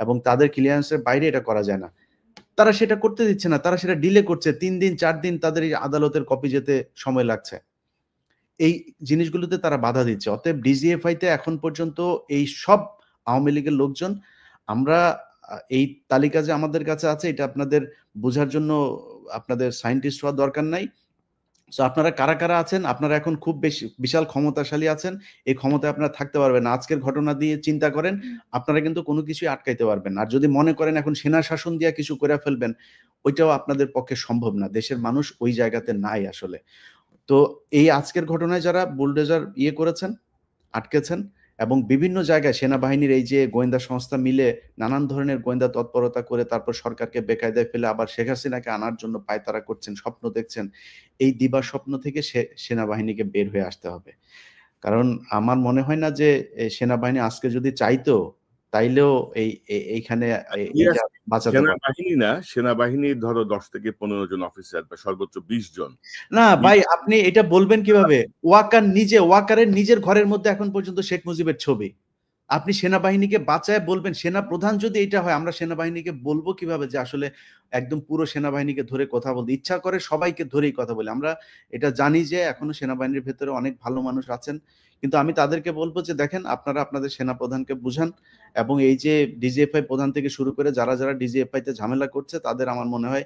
এবং তাদের ক্লিয়ারেন্সের বাইরে এটা করা যায় না। তারা সেটা করতে দিচ্ছে না, তারা সেটা ডিলে করছে। 3 দিন 4 দিন তাদের এই আদালতের কপি যেতে সময় লাগছে। এই জিনিসগুলোতে তারা বাধা দিচ্ছে। অতএব ডিজিএফআই তে এখন পর্যন্ত এই সব আওয়ামী লীগের লোকজন, আমরা এই তালিকা যে আমাদের কাছে আছে এটা আপনাদের বোঝার জন্য আপনাদের সায়েন্টিস্ট হওয়ার দরকার নাই। সো আপনারা কারা, কারা আছেন, আপনারা এখন খুব বেশি বিশাল ক্ষমতাশালী আছেন। এই ক্ষমতায় আপনারা থাকতে পারবেন না। আজকের ঘটনা দিয়ে চিন্তা করেন, আপনারা কিন্তু কোনো কিছুই আটকাইতে পারবেন না। আর যদি মনে করেন এখন সেনা শাসন দিয়া কিছু কইরা ফেলবেন, ওইটাও আপনাদের পক্ষে সম্ভব না। দেশের মানুষ ওই জায়গাতে নাই আসলে। তো এই আজকের ঘটনায় যারা বুলডোজার করেছেন, আটকেছেন এবং বিভিন্ন জায়গায় সেনাবাহিনীর এই যে গোয়েন্দা সংস্থা মিলে নানান ধরনের গোয়েন্দা তৎপরতা করে তারপর সরকারকে বেকায়দায় ফেলে আবার শেখ হাসিনাকে আনার জন্য পায়তারা করছেন, স্বপ্ন দেখছেন। এই দিবা স্বপ্ন থেকে সেনাবাহিনীকে বের হয়ে আসতে হবে। কারণ আমার মনে হয় না যে সেনাবাহিনী আজকে যদি চাইতো তাইলেও এইখানে এইটা বাঁচাতে পারত। সেনাবাহিনী না, সেনাবাহিনীর ধরো 10 থেকে 15 জন অফিসার বা সর্বোচ্চ 20 জন। না ভাই, আপনি এটা বলবেন কিভাবে? ওয়াকারের নিজের ঘরের মধ্যে এখন পর্যন্ত শেখ মুজিবের ছবি। আপনি সেনাবাহিনীকে বাঁচায় বলবেন, সেনা প্রধান যদি এটা হয়, আমরা সেনাবাহিনীকে বলবো কিভাবে যে আসলে একদম পুরো সেনাবাহিনীকে ধরে কথা বলতে? ইচ্ছা করে সবাইকে ধরেই কথা বলি। আমরা এটা জানি যে এখনো সেনাবাহিনীর ভেতরে অনেক ভালো মানুষ আছেন। কিন্তু আমি তাদেরকে বলবো যে দেখেন আপনারা আপনাদের সেনাপ্রধানকে বুঝান, এবং এই যে ডিজিএফআই প্রধান থেকে শুরু করে যারা, যারা ডিজিএফআই তে ঝামেলা করছে তাদের আমার মনে হয়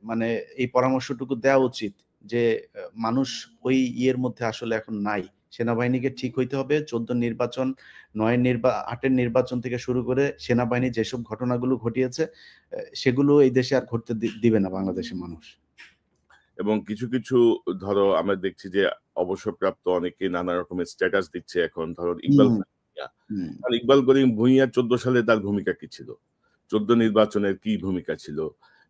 মানে এই পরামর্শটুকু দেওয়া উচিত যে মানুষ ওই মধ্যে আসলে এখন নাই। সেনাবাহিনীকে ঠিক হইতে হবে। 14 নির্বাচন, 8 নির্বাচন থেকে শুরু করে সেনাবাহিনী যেসব ঘটনাগুলো ঘটিয়েছে সেগুলো এই দেশে আর ঘটতে দিবে না বাংলাদেশের মানুষ। এবং কিছু কিছু ধরো আমরা দেখছি যে অবসরপ্রাপ্ত অনেকে নানা রকমের স্ট্যাটাস দিচ্ছে এখন, ধরো ইকবাল ভূঁইয়া। আর ইকবাল করিম ভূঁইয়া 14 সালে তার ভূমিকা কি ছিল? 14 নির্বাচনের কি ভূমিকা ছিল?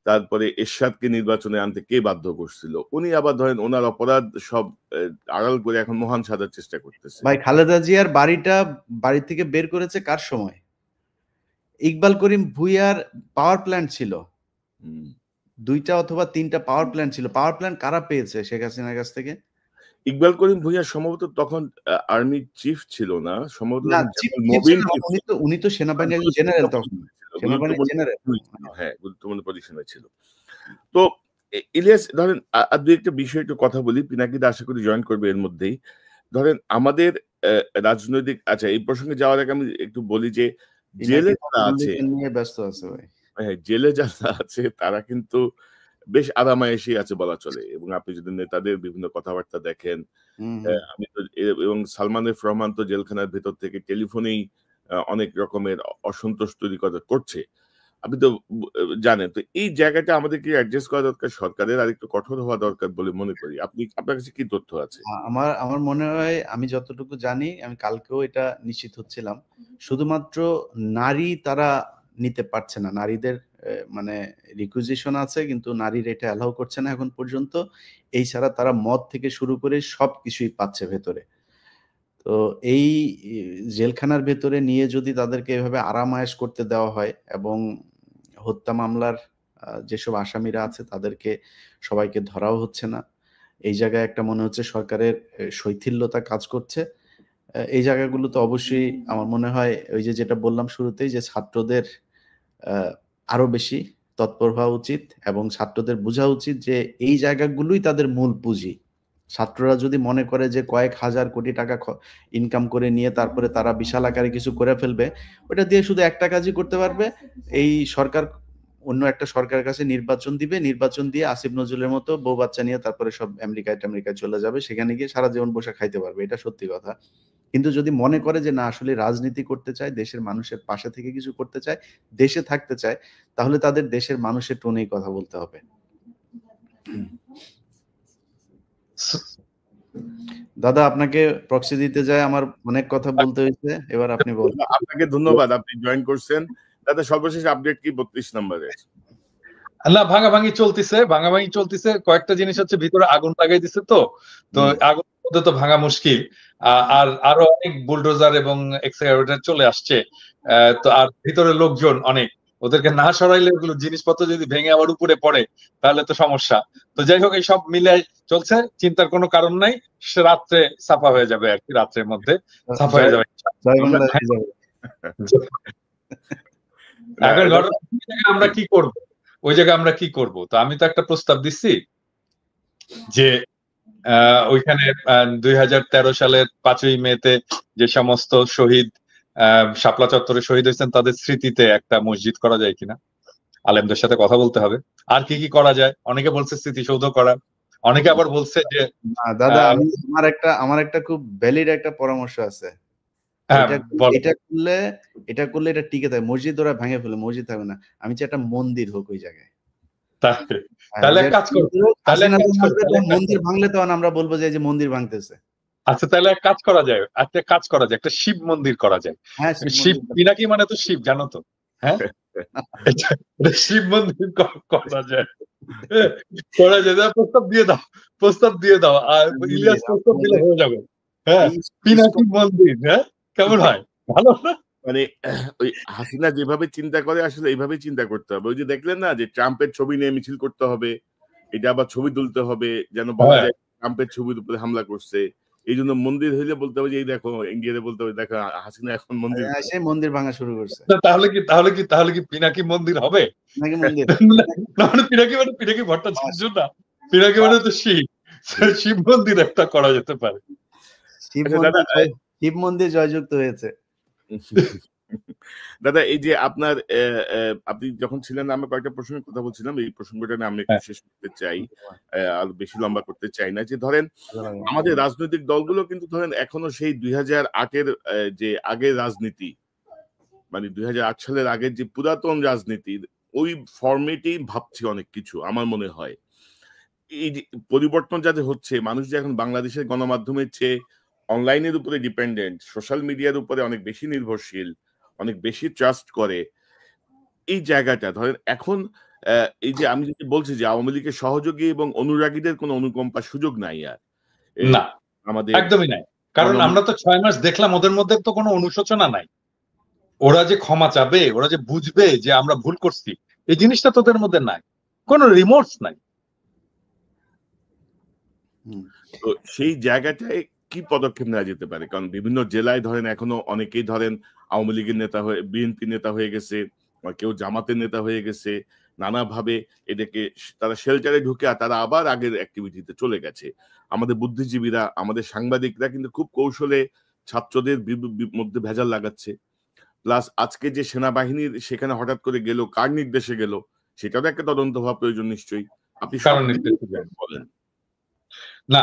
তারপরে এরশাদকে নির্বাচনে আনতে কে বাধ্য করছিল? উনি আবার ধরেন ওনার অপরাধ সব আড়াল করে এখন মহান সাজার চেষ্টা করতেছে। ভাই খালেদা জিয়ার বাড়ি থেকে বের করেছে কার সময়? ইকবাল করিম ভূঁইয়ার পাওয়ার প্ল্যান্ট ছিল। 2টা অথবা 3টা পাওয়ার প্ল্যান্ট ছিল। পাওয়ার প্ল্যান্ট কারা পেয়েছে শেখ হাসিনার কাছ থেকে? ইকবাল করিম ভূঁইয়া সম্ভবত তখন আর্মি চিফ ছিল না, সম্ভবত উনি তো সেনাবাহিনীর একজন জেনারেল, তখন সেনাবাহিনীর জেনারেল, হ্যাঁ গুরুত্বপূর্ণ পজিশনে ছিল। তো ইলিয়াস ধরেন আর দুই একটা বিষয় একটু কথা বলি, পিনাকিদা আশা করি জয়েন করবে এর মধ্যেই। ধরেন আমাদের রাজনৈতিক, আচ্ছা এই প্রসঙ্গে যাওয়ার আগে আমি একটু বলি যে জেলে যারা আছে, ব্যস্ত আছে ভাই, হ্যাঁ জেলে যারা আছে তারা কিন্তু বেশ আরামায়েশি আছে বলা চলে, এবং আপনি যদি নেতাদের বিভিন্ন কথাবার্তা দেখেন, আমি তো এবং সালমান এফ রহমান তো জেলখানার ভেতর থেকে টেলিফোনেই অনেক রকমের অসন্তোষ তৈরি করছে, আপনি তো জানেন। তো এই জায়গাটা আমাদেরকে অ্যাডজাস্ট করা দরকার, সরকারের আর একটু কঠোর হওয়া দরকার বলে মনে করি। আপনার কাছে কি তথ্য আছে? আমার মনে হয়, আমি যতটুকু জানি, আমি কালকেও এটা নিশ্চিত হচ্ছিলাম, শুধুমাত্র নারী তারা নিতে পারছে না, নারীদের মানে রিকুইজিশন আছে কিন্তু নারীর এটা অ্যালাউ করছে না এখন পর্যন্ত। এই ছাড়া তারা মদ থেকে শুরু করে সবকিছুই পাচ্ছে ভেতরে। তো এই জেলখানার ভেতরে নিয়ে যদি তাদেরকে এভাবে আরামায়েশ করতে দেওয়া হয়, এবং হত্যা মামলার যেসব আসামিরা আছে তাদেরকে সবাইকে ধরাও হচ্ছে না, এই জায়গায় একটা মনে হচ্ছে সরকারের শৈথিল্যতা কাজ করছে। এই জায়গাগুলো তো অবশ্যই আমার মনে হয় ওই যেটা বললাম শুরুতেই, যে ছাত্রদের আরো বেশি তৎপর হওয়া উচিত, এবং ছাত্রদের বোঝা উচিত যে এই জায়গাগুলোই তাদের মূল পুঁজি। ছাত্ররা যদি মনে করে যে কয়েক হাজার কোটি টাকা ইনকাম করে নিয়ে তারপরে তারা বিশাল আকারে কিছু করে ফেলবে, ওটা দিয়ে শুধু একটা কাজই করতে পারবে, এই সরকার অন্য একটা সরকারের কাছে নির্বাচন দিবে, নির্বাচন দিয়ে আসিফ নজরুলের মতো বউ বাচ্চা নিয়ে তারপরে সব আমেরিকায় চলে যাবে, সেখানে গিয়ে সারা জীবন বসে খাইতে পারবে, এটা সত্যি কথা। কিন্তু যদি মনে করে যে না, আসলে রাজনীতি করতে চায়, দেশের মানুষের পাশে থেকে কিছু করতে চায়, দেশে থাকতে চায়, তাহলে তাদের দেশের মানুষের টোনেই কথা বলতে হবে। দাদা, আপনাকে প্রক্সি দিতে যায় আমার অনেক কথা বলতে হয়েছে, এবার আপনি বলুন। আপনাকে ধন্যবাদ, আপনি জয়েন করছেন। দাদা সর্বশেষ আপডেট কি 32 নম্বরে? না, ভাঙাভাঙি চলতেছে। কয়েকটা জিনিস হচ্ছে, ভিতরে আগুন লাগাই দিছে, তো আগুন মধ্যে তো ভাঙা মুশকিল। আর আরো অনেক বুলডোজার এবং এক্সকাভেটর চলে আসছে, তো আর ভিতরে লোকজন অনেক, ওদেরকে না সরাইলে ওগুলো জিনিসপত্র যদি ভেঙে আবার উপরে পড়ে তাহলে তো সমস্যা। তো যাই হোক, এই সব মিলে চলছে, চিন্তার কোনো কারণ নাই, রাত্রে সাফা হয়ে যাবে আর কি, রাত্রের মধ্যে সাফা হয়ে যাবে। এখন আমরা কি করব, ওই জায়গায় আমরা কি করব? তো আমি তো একটা প্রস্তাব দিচ্ছি যে ওইখানে 2013 সালের 5ই মেতে যে সমস্ত শহীদ শাপলা চত্বরে শহীদ হয়েছেন তাদের স্মৃতিতে একটা মসজিদ করা যায় কিনা, আলেমদের সাথে কথা বলতে হবে। আর কি কি করা যায়, অনেকে বলছে স্মৃতিসৌধ করা, অনেকে আবার বলছে যে দাদা আমার একটা খুব ভ্যালিড একটা পরামর্শ আছে, এটা করলে এটা টিকে থাকে। মসজিদ ওরা ভেঙে ফেলে, মসজিদ থাকবে না, আমি চাই একটা মন্দির হোক ওই জায়গায়। তাহলে কাজ করব, মন্দির ভাঙলে তখন আমরা বলবো যে মন্দির ভাঙতেছে। আচ্ছা, তাহলে এক কাজ করা যায়, একটা শিব মন্দির করা যায়। শিব পিনাকি মানে তো শিব, জানো তো? হ্যাঁ, শিব মন্দির করা যায়। প্রস্তাব দিয়ে দাও আর ইলিয়াস প্রস্তাব দিলে হয়ে যাবে। হ্যাঁ, পিনাকি মন্দির, হ্যাঁ কেমন হয়? ভালো না? মানে ওই হাসিনা যেভাবে চিন্তা করে আসলে এইভাবে চিন্তা করতে হবে। ওই যে দেখলেন না যে ট্রাম্পের ছবি নিয়ে মিছিল করতে হবে, এটা আবার ছবি তুলতে হবে যেন বলা যায় ট্রাম্পের ছবির উপরে হামলা করছে। এই জন্য মন্দির হইলে বলতে হবে যে এই দেখো, ইন্ডিয়াতে বলতে হবে দেখো হাসিনা এখন মন্দির ভাঙা শুরু করছে। তাহলে কি পিনাকি মন্দির হবে? পিনাকি ভট্টাচার্য না, পিনাকি মানে তো শিব মন্দির একটা করা যেতে পারে। শিব মন্দির জয়যুক্ত হয়েছে। দাদা, এই যে আপনি যখন ছিলেন আমরা কয়েকটা প্রসঙ্গের কথা বলছিলাম, এই প্রসঙ্গটা নিয়ে আমি একটু শেষ করতে চাই, আর বেশি লম্বা করতে চাই না। যে ধরেন আমাদের রাজনৈতিক দলগুলো কিন্তু ধরেন এখনো সেই 2008-এর যে আগের রাজনীতি, মানে 2008 সালের আগের যে পুরাতন রাজনীতির ওই ফরম্যাটেই ভাবছি অনেক কিছু। আমার মনে হয় এই যে পরিবর্তন যাতে হচ্ছে, মানুষ যে এখন বাংলাদেশের গণমাধ্যমের চেয়ে অনলাইনের উপরে ডিপেন্ডেন্ট, সোশ্যাল মিডিয়ার উপরে অনেক বেশি নির্ভরশীল, অনেক বেশি ট্রাস্ট করে, এই জায়গাটা ধরেন এখন এই যে আমি যদি বলছি যে আওয়ামী লীগের সহযোগী এবং অনুরাগীদের কোনো অনুকম্পার সুযোগ নাই আর, না আমাদের একদমই নাই। কারণ আমরা তো 6 মাস দেখলাম ওদের মধ্যে তো কোনো অনুশোচনা নাই। ওরা যে ক্ষমা চাবে, ওরা যে বুঝবে যে আমরা ভুল করছি, এই জিনিসটা তোদের মধ্যে নাই, কোনো রিমোর্স নাই। তো সেই জায়গাটায় কি পদক্ষেপ নেওয়া যেতে পারে? কারণ বিভিন্ন জেলায় ধরেন এখনো অনেকেই ধরেন আওয়ামী লীগের নেতা হয়ে বিএনপি নেতা হয়ে গেছে, বা কেউ জামাতের নেতা হয়ে গেছে, নানাভাবে এদেরকে তারা শেল্টারে ঢুকে তারা আবার আগের অ্যাক্টিভিটিতে চলে গেছে। আমাদের বুদ্ধিজীবীরা, আমাদের সাংবাদিকরা কিন্তু খুব কৌশলে ছাত্রদের মধ্যে ভেজাল লাগাচ্ছে। প্লাস আজকে যে সেনাবাহিনীর সেখানে হঠাৎ করে গেল, কার নির্দেশে গেল, সেটারও একটা তদন্ত হওয়া প্রয়োজন নিশ্চয়ই। আপনি বলেন। না,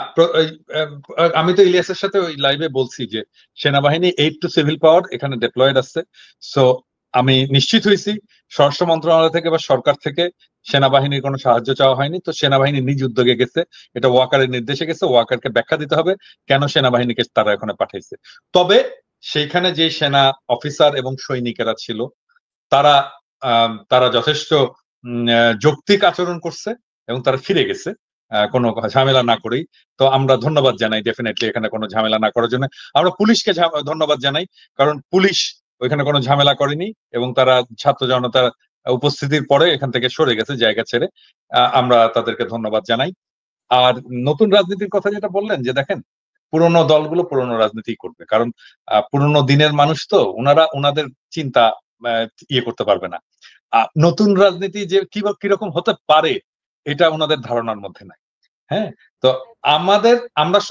আমি তো ইলিয়াসের সাথে ওই লাইভে বলছি যে সেনাবাহিনী 8 টু সিভিল পাওয়ার এখানে ডেপ্লয়েড আছে। সো আমি নিশ্চিত হয়েছি স্বরাষ্ট্র মন্ত্রণালয় থেকে বা সরকার থেকে সেনাবাহিনীর কোনো সাহায্য চাওয়া হয়নি। তো সেনাবাহিনী নিজ উদ্যোগে গেছে, এটা ওয়াকারের নির্দেশে গেছে। ওয়াকারকে ব্যাখ্যা দিতে হবে কেন সেনাবাহিনীকে তারা এখানে পাঠাইছে। তবে সেইখানে যে সেনা অফিসার এবং সৈনিকেরা ছিল তারা তারা যথেষ্ট যৌক্তিক আচরণ করছে এবং তারা ফিরে গেছে কোনো ঝামেলা না করেই। তো আমরা ধন্যবাদ জানাই ডেফিনেটলি এখানে কোনো ঝামেলা না করার জন্য। আমরা পুলিশকে ধন্যবাদ জানাই, কারণ পুলিশ ওইখানে কোনো ঝামেলা করেনি এবং তারা ছাত্র জনতার উপস্থিতির পরে এখান থেকে সরে গেছে জায়গা ছেড়ে। আমরা তাদেরকে ধন্যবাদ জানাই। আর নতুন রাজনীতির কথা যেটা বললেন, যে দেখেন পুরনো দলগুলো পুরনো রাজনীতি করবে, কারণ পুরনো দিনের মানুষ তো ওনাদের চিন্তা ইয়ে করতে পারবে না। নতুন রাজনীতি যে কিরকম হতে পারে এটা ওনাদের ধারণার মধ্যে নাই। হ্যাঁ, তো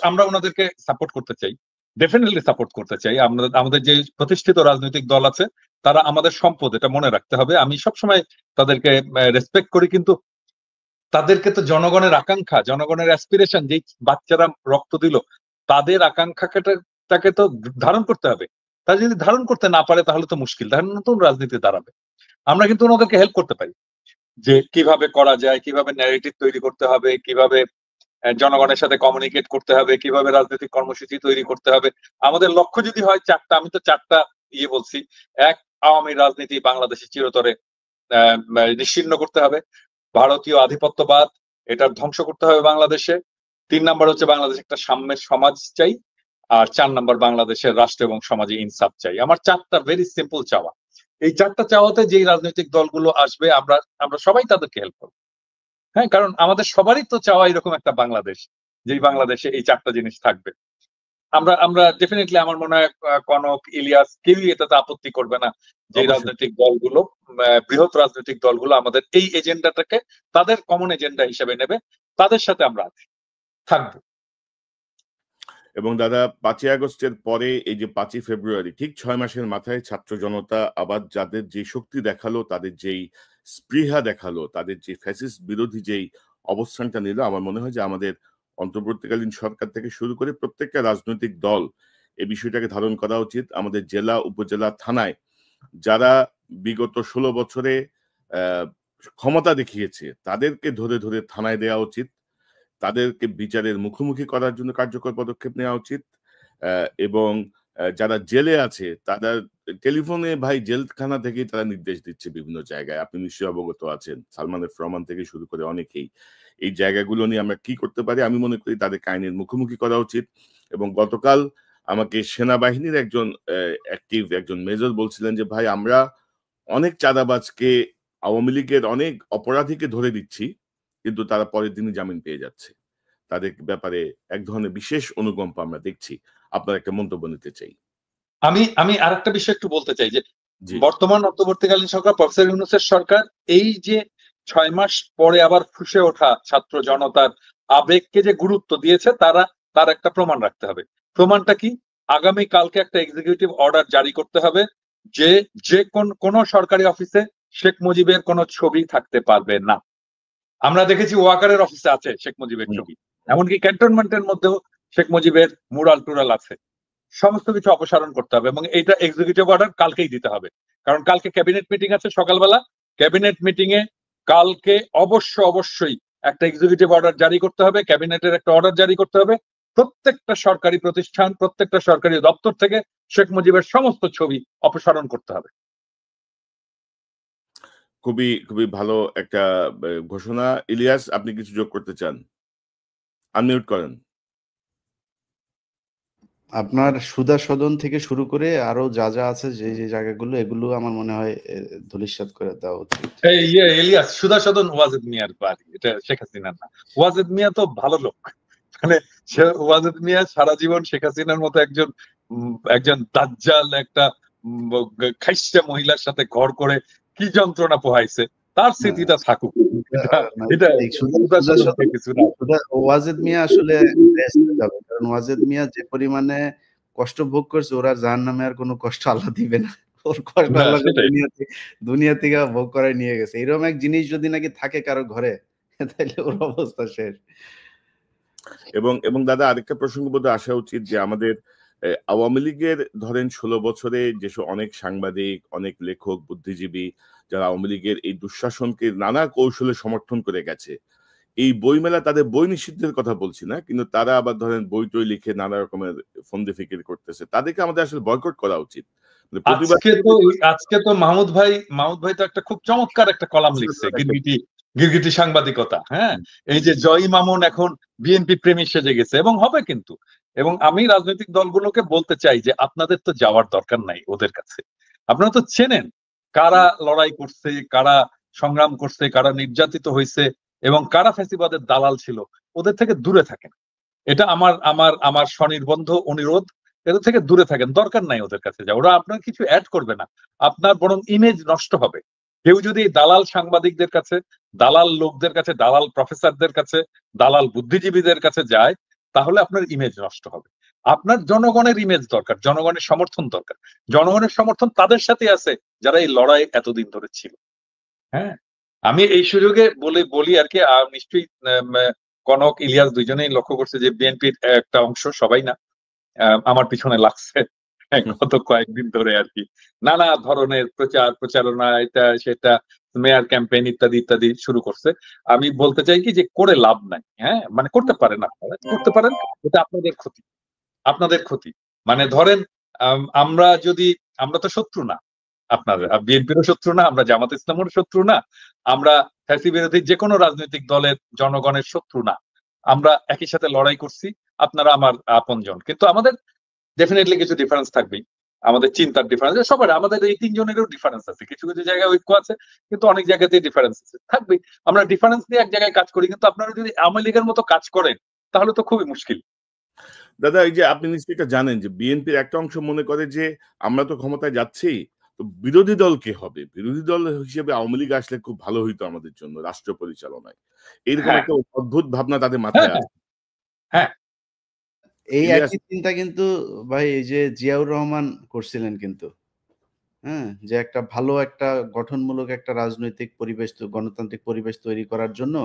আমরা ওনাদেরকে সাপোর্ট করতে চাই, ডেফিনেটলি সাপোর্ট করতে চাই। আমাদের যে প্রতিষ্ঠিত রাজনৈতিক দল আছে তারা আমাদের সম্পদ, এটা মনে রাখতে হবে। আমি সবসময় তাদেরকে রেসপেক্ট করি, কিন্তু তাদেরকে তো জনগণের আকাঙ্ক্ষা, জনগণের অ্যাসপিরেশন, যে বাচ্চারা রক্ত দিল তাদের আকাঙ্ক্ষাটাকে তো ধারণ করতে হবে। তারা যদি ধারণ করতে না পারে তাহলে তো মুশকিল, তাহলে নতুন রাজনীতি দাঁড়াবে। আমরা কিন্তু ওনাদেরকে হেল্প করতে পারি যে কিভাবে করা যায়, কিভাবে ন্যারেটিভ তৈরি করতে হবে, কিভাবে জনগণের সাথে কমিউনিকেট করতে হবে, কিভাবে রাজনৈতিক কর্মসূচি তৈরি করতে হবে। আমাদের লক্ষ্য যদি হয় চারটা, আমি তো চারটা বলছি। এক, আওয়ামী রাজনীতি বাংলাদেশে চিরতরে নিশ্চিহ্ন করতে হবে। ভারতীয় আধিপত্যবাদ এটার ধ্বংস করতে হবে বাংলাদেশে। 3 নাম্বার হচ্ছে বাংলাদেশে একটা সাম্যের সমাজ চাই। আর 4 নাম্বার বাংলাদেশের রাষ্ট্র এবং সমাজে ইনসাফ চাই। আমার চারটা ভেরি সিম্পল চাওয়া। এই চারটা চাওয়াতে যেই রাজনৈতিক দলগুলো আসবে আমরা সবাই তাদেরকে হেল্প করবো। হ্যাঁ, কারণ আমাদের সবারই তো চাওয়া এরকম একটা বাংলাদেশ, যেই বাংলাদেশে এই চারটা জিনিস থাকবে। আমরা ডেফিনেটলি, আমার মনে হয় কনক, ইলিয়াস কেউই এটাতে আপত্তি করবে না যে রাজনৈতিক দলগুলো, বৃহৎ রাজনৈতিক দলগুলো আমাদের এই এজেন্ডাটাকে তাদের কমন এজেন্ডা হিসেবে নেবে, তাদের সাথে আমরা থাকবো। এবং দাদা 5ই আগস্টের পরে এই যে 5ই ফেব্রুয়ারি, ঠিক 6 মাসের মাথায় ছাত্র জনতা আবার যাদের যে শক্তি দেখালো, তাদের যেই স্পৃহা দেখালো, তাদের যে ফ্যাসিস্ট বিরোধী যেই অবস্থানটা নিল, আমার মনে হয় যে আমাদের অন্তর্বর্তীকালীন সরকার থেকে শুরু করে প্রত্যেকটা রাজনৈতিক দল এই বিষয়টাকে ধারণ করা উচিত। আমাদের জেলা, উপজেলা, থানায় যারা বিগত 16 বছরে ক্ষমতা দেখিয়েছে তাদেরকে ধরে ধরে থানায় দেওয়া উচিত, তাদেরকে বিচারের মুখোমুখি করার জন্য কার্যকর পদক্ষেপ নেওয়া উচিত। এবং যারা জেলে আছে তাদের টেলিফোনে, ভাই জেলখানা থেকেই তারা নির্দেশ দিচ্ছে বিভিন্ন জায়গায়, আপনি নিশ্চয়ই অবগত আছেন, সালমান এফ রহমান থেকে শুরু করে অনেকেই। এই জায়গাগুলো নিয়ে আমরা কি করতে পারি? আমি মনে করি তাদের আইনের মুখোমুখি করা উচিত। এবং গতকাল আমাকে সেনাবাহিনীর একজন অ্যাক্টিভ একজন মেজর বলছিলেন যে ভাই, আমরা অনেক চাঁদাবাজকে, আওয়ামী লীগের অনেক অপরাধীকে ধরে দিচ্ছি, কিন্তু তারা পরের দিনই জামিন পেয়ে যাচ্ছে। তাদের ব্যাপারে এক ধরনের বিশেষ অনুকম্পা আমরা দেখছি। আপনার একটা মন্তব্য নিতে চাই। আমি আরেকটা বিষয় একটু বলতে চাই যে বর্তমান অন্তর্বর্তীকালীন সরকার, প্রফেসর ইউনূসের সরকার, এই যে 6 মাস পরে আবার ফুসে ওঠা ছাত্র জনতার আবেগকে যে গুরুত্ব দিয়েছে, তার একটা প্রমাণ রাখতে হবে। প্রমাণটা কি? আগামী কালকে একটা এক্সিকিউটিভ অর্ডার জারি করতে হবে যে কোন সরকারি অফিসে শেখ মুজিবের কোন ছবি থাকতে পারবে না। আমরা দেখেছি ওয়াকারের অফিসে আছে শেখ মুজিবের ছবি, এমনকি ক্যান্টনমেন্টের মধ্যেও শেখ মুজিবের মুরাল টুরাল আছে। সমস্ত কিছু অপসারণ করতে হবে এবং এইটা এক্সিকিউটিভ অর্ডার কালকেই দিতে হবে, কারণ কালকে ক্যাবিনেট মিটিং আছে সকালবেলা। ক্যাবিনেট মিটিং এ কালকে অবশ্যই একটা এক্সিকিউটিভ অর্ডার জারি করতে হবে, ক্যাবিনেটের একটা অর্ডার জারি করতে হবে। প্রত্যেকটা সরকারি প্রতিষ্ঠান, প্রত্যেকটা সরকারি দপ্তর থেকে শেখ মুজিবের সমস্ত ছবি অপসারণ করতে হবে। খুবই খুবই ভালো একটা ঘোষণা। ইলিয়াস, আপনি কিছু যোগ করতে চান? আনমিউট করেন। আপনার সুধা সদন থেকে শুরু করে আরো যা যা আছে, যে জায়গাগুলো, এগুলো আমার মনে হয় ধূলিসাৎ করে দেওয়া উচিত। ইলিয়াস, সুধা সদন ওয়াজেদ মিয়ার বাড়ি, এটা শেখ হাসিনার না। ওয়াজেদ মিয়া তো ভালো লোক, মানে ওয়াজেদ মিয়া সারা জীবন শেখ হাসিনার মতো একজন দাজ্জাল একটা খাইস্টা মহিলার সাথে ঘর করে কি যন্ত্রণা পোহাইছে, তার স্মৃতিটা থাকুক। ওয়াজেদ মিয়া আসলে যাবে, কারণ ওয়াজেদ মিয়া যে পরিমাণে কষ্ট ভোগ করছে, ওরা জাহান্নামে আর কোনো কষ্ট আল্লাহ দিবে না। ওর কষ্ট আল্লাহ দুনিয়া থেকে ভোগ করায় নিয়ে গেছে। এরকম এক জিনিস যদি নাকি থাকে কারো ঘরে, তাহলে ওর অবস্থা শেষ। এবং দাদা আরেকটা প্রসঙ্গ বোধহয় আসা উচিত যে আমাদের আওয়ামী লীগের ধরেন 16 বছরে যেসব অনেক সাংবাদিক, অনেক লেখক, বুদ্ধিজীবী যারা আওয়ামী লীগের এই দুঃশাসনকে নানা কৌশলে সমর্থন করে গেছে, এই বইমেলা তাদের বই নিষিদ্ধের কথা বলছি না, কিন্তু তারা আবার ধরেন বই টই লিখে নানা রকমের ফন্দি ফিকির করতেছে, তাদেরকে আমাদের আসলে বয়কট করা উচিত। আজকে তো মাহমুদ ভাই তো একটা খুব চমৎকার একটা কলাম লিখছে, গিরগিটি সাংবাদিকতা। হ্যাঁ, এই যে জয় মামুন এখন বিএনপি প্রেমী সেজে গেছে, এবং হবে কিন্তু। এবং আমি রাজনৈতিক দলগুলোকে বলতে চাই যে আপনাদের তো যাওয়ার দরকার নাই ওদের কাছে। আপনারা তো চেনেন কারা লড়াই করছে, কারা সংগ্রাম করছে, কারা নির্যাতিত হয়েছে, এবং কারা ফ্যাসিবাদের দালাল ছিল। ওদের থেকে দূরে থাকেন, এটা আমার স্বনির্বন্ধ অনুরোধ। এদের থেকে দূরে থাকেন, দরকার নাই ওদের কাছে যাওয়া। ওরা আপনার কিছু অ্যাড করবে না, আপনার বরং ইমেজ নষ্ট হবে। কেউ যদি দালাল সাংবাদিকদের কাছে, দালাল লোকদের কাছে, দালাল প্রফেসরদের কাছে, দালাল বুদ্ধিজীবীদের কাছে যায়, তাহলে আপনার ইমেজ নষ্ট হবে। আপনার জনগণের ইমেজ দরকার, জনগণের সমর্থন দরকার। জনগণের সমর্থন তাদের সাথে আছে যারা এই লড়াই এতদিন ধরে ছিল। হ্যাঁ, আমি এই সুযোগে বলি আর কি, নিশ্চয়ই কনক, ইলিয়াস দুইজনেই লক্ষ্য করছে যে বিএনপির একটা অংশ, সবাই না, আমার পিছনে লাগছে গত কয়েকদিন ধরে আর কি, নানা ধরনের প্রচারণা, এটা সেটা, মেয়ার ক্যাম্পেইন ইত্যাদি ইত্যাদি শুরু করছে। আমি বলতে চাই কি যে করে লাভ নাই। হ্যাঁ, মানে করতে পারেন, আপনারা করতে পারেন, এটা আপনাদের ক্ষতি। মানে ধরেন আমরা তো শত্রু না, আপনাদের বিএনপিরও শত্রু না, আমরা জামাত ইসলামের শত্রু না, আমরা ফ্যাসি বিরোধী যে কোনো রাজনৈতিক দলের জনগণের শত্রু না। আমরা একই সাথে লড়াই করছি, আপনারা আমার আপনজন। কিন্তু আমাদের ডেফিনেটলি কিছু ডিফারেন্স থাকবেই, আমাদের চিন্তার ডিফারেন্স, সবার, আমাদের এই তিনজনেরও ডিফারেন্স আছে। কিছু কিছু জায়গায় ঐক্য আছে, কিন্তু অনেক জায়গাতেই ডিফারেন্স আছে, থাকবেই। আমরা ডিফারেন্স নিয়ে এক জায়গায় কাজ করি, কিন্তু আপনারা যদি আওয়ামী লীগের মতো কাজ করেন তাহলে তো খুবই মুশকিল। দাদা, এই যে আপনি নিশ্চয়ই এটা জানেন যে বিএনপির একটা অংশ মনে করে যে আমরা তো ক্ষমতায় যাচ্ছি, তো বিরোধী দল কে হবে, বিরোধী দল হিসেবে আওয়ামী লীগ আসলে খুব ভালো হইতো আমাদের জন্য রাষ্ট্র পরিচালনায়, এরকম একটা অদ্ভুত ভাবনা তাদের মাথায় আছে। হ্যাঁ, এই একই চিন্তা কিন্তু ভাই এই যে জিয়াউর রহমান করছিলেন কিন্তু। হ্যাঁ, যে একটা ভালো একটা গঠনমূলক একটা রাজনৈতিক পরিবেশ, গণতান্ত্রিক পরিবেশ তৈরি করার জন্য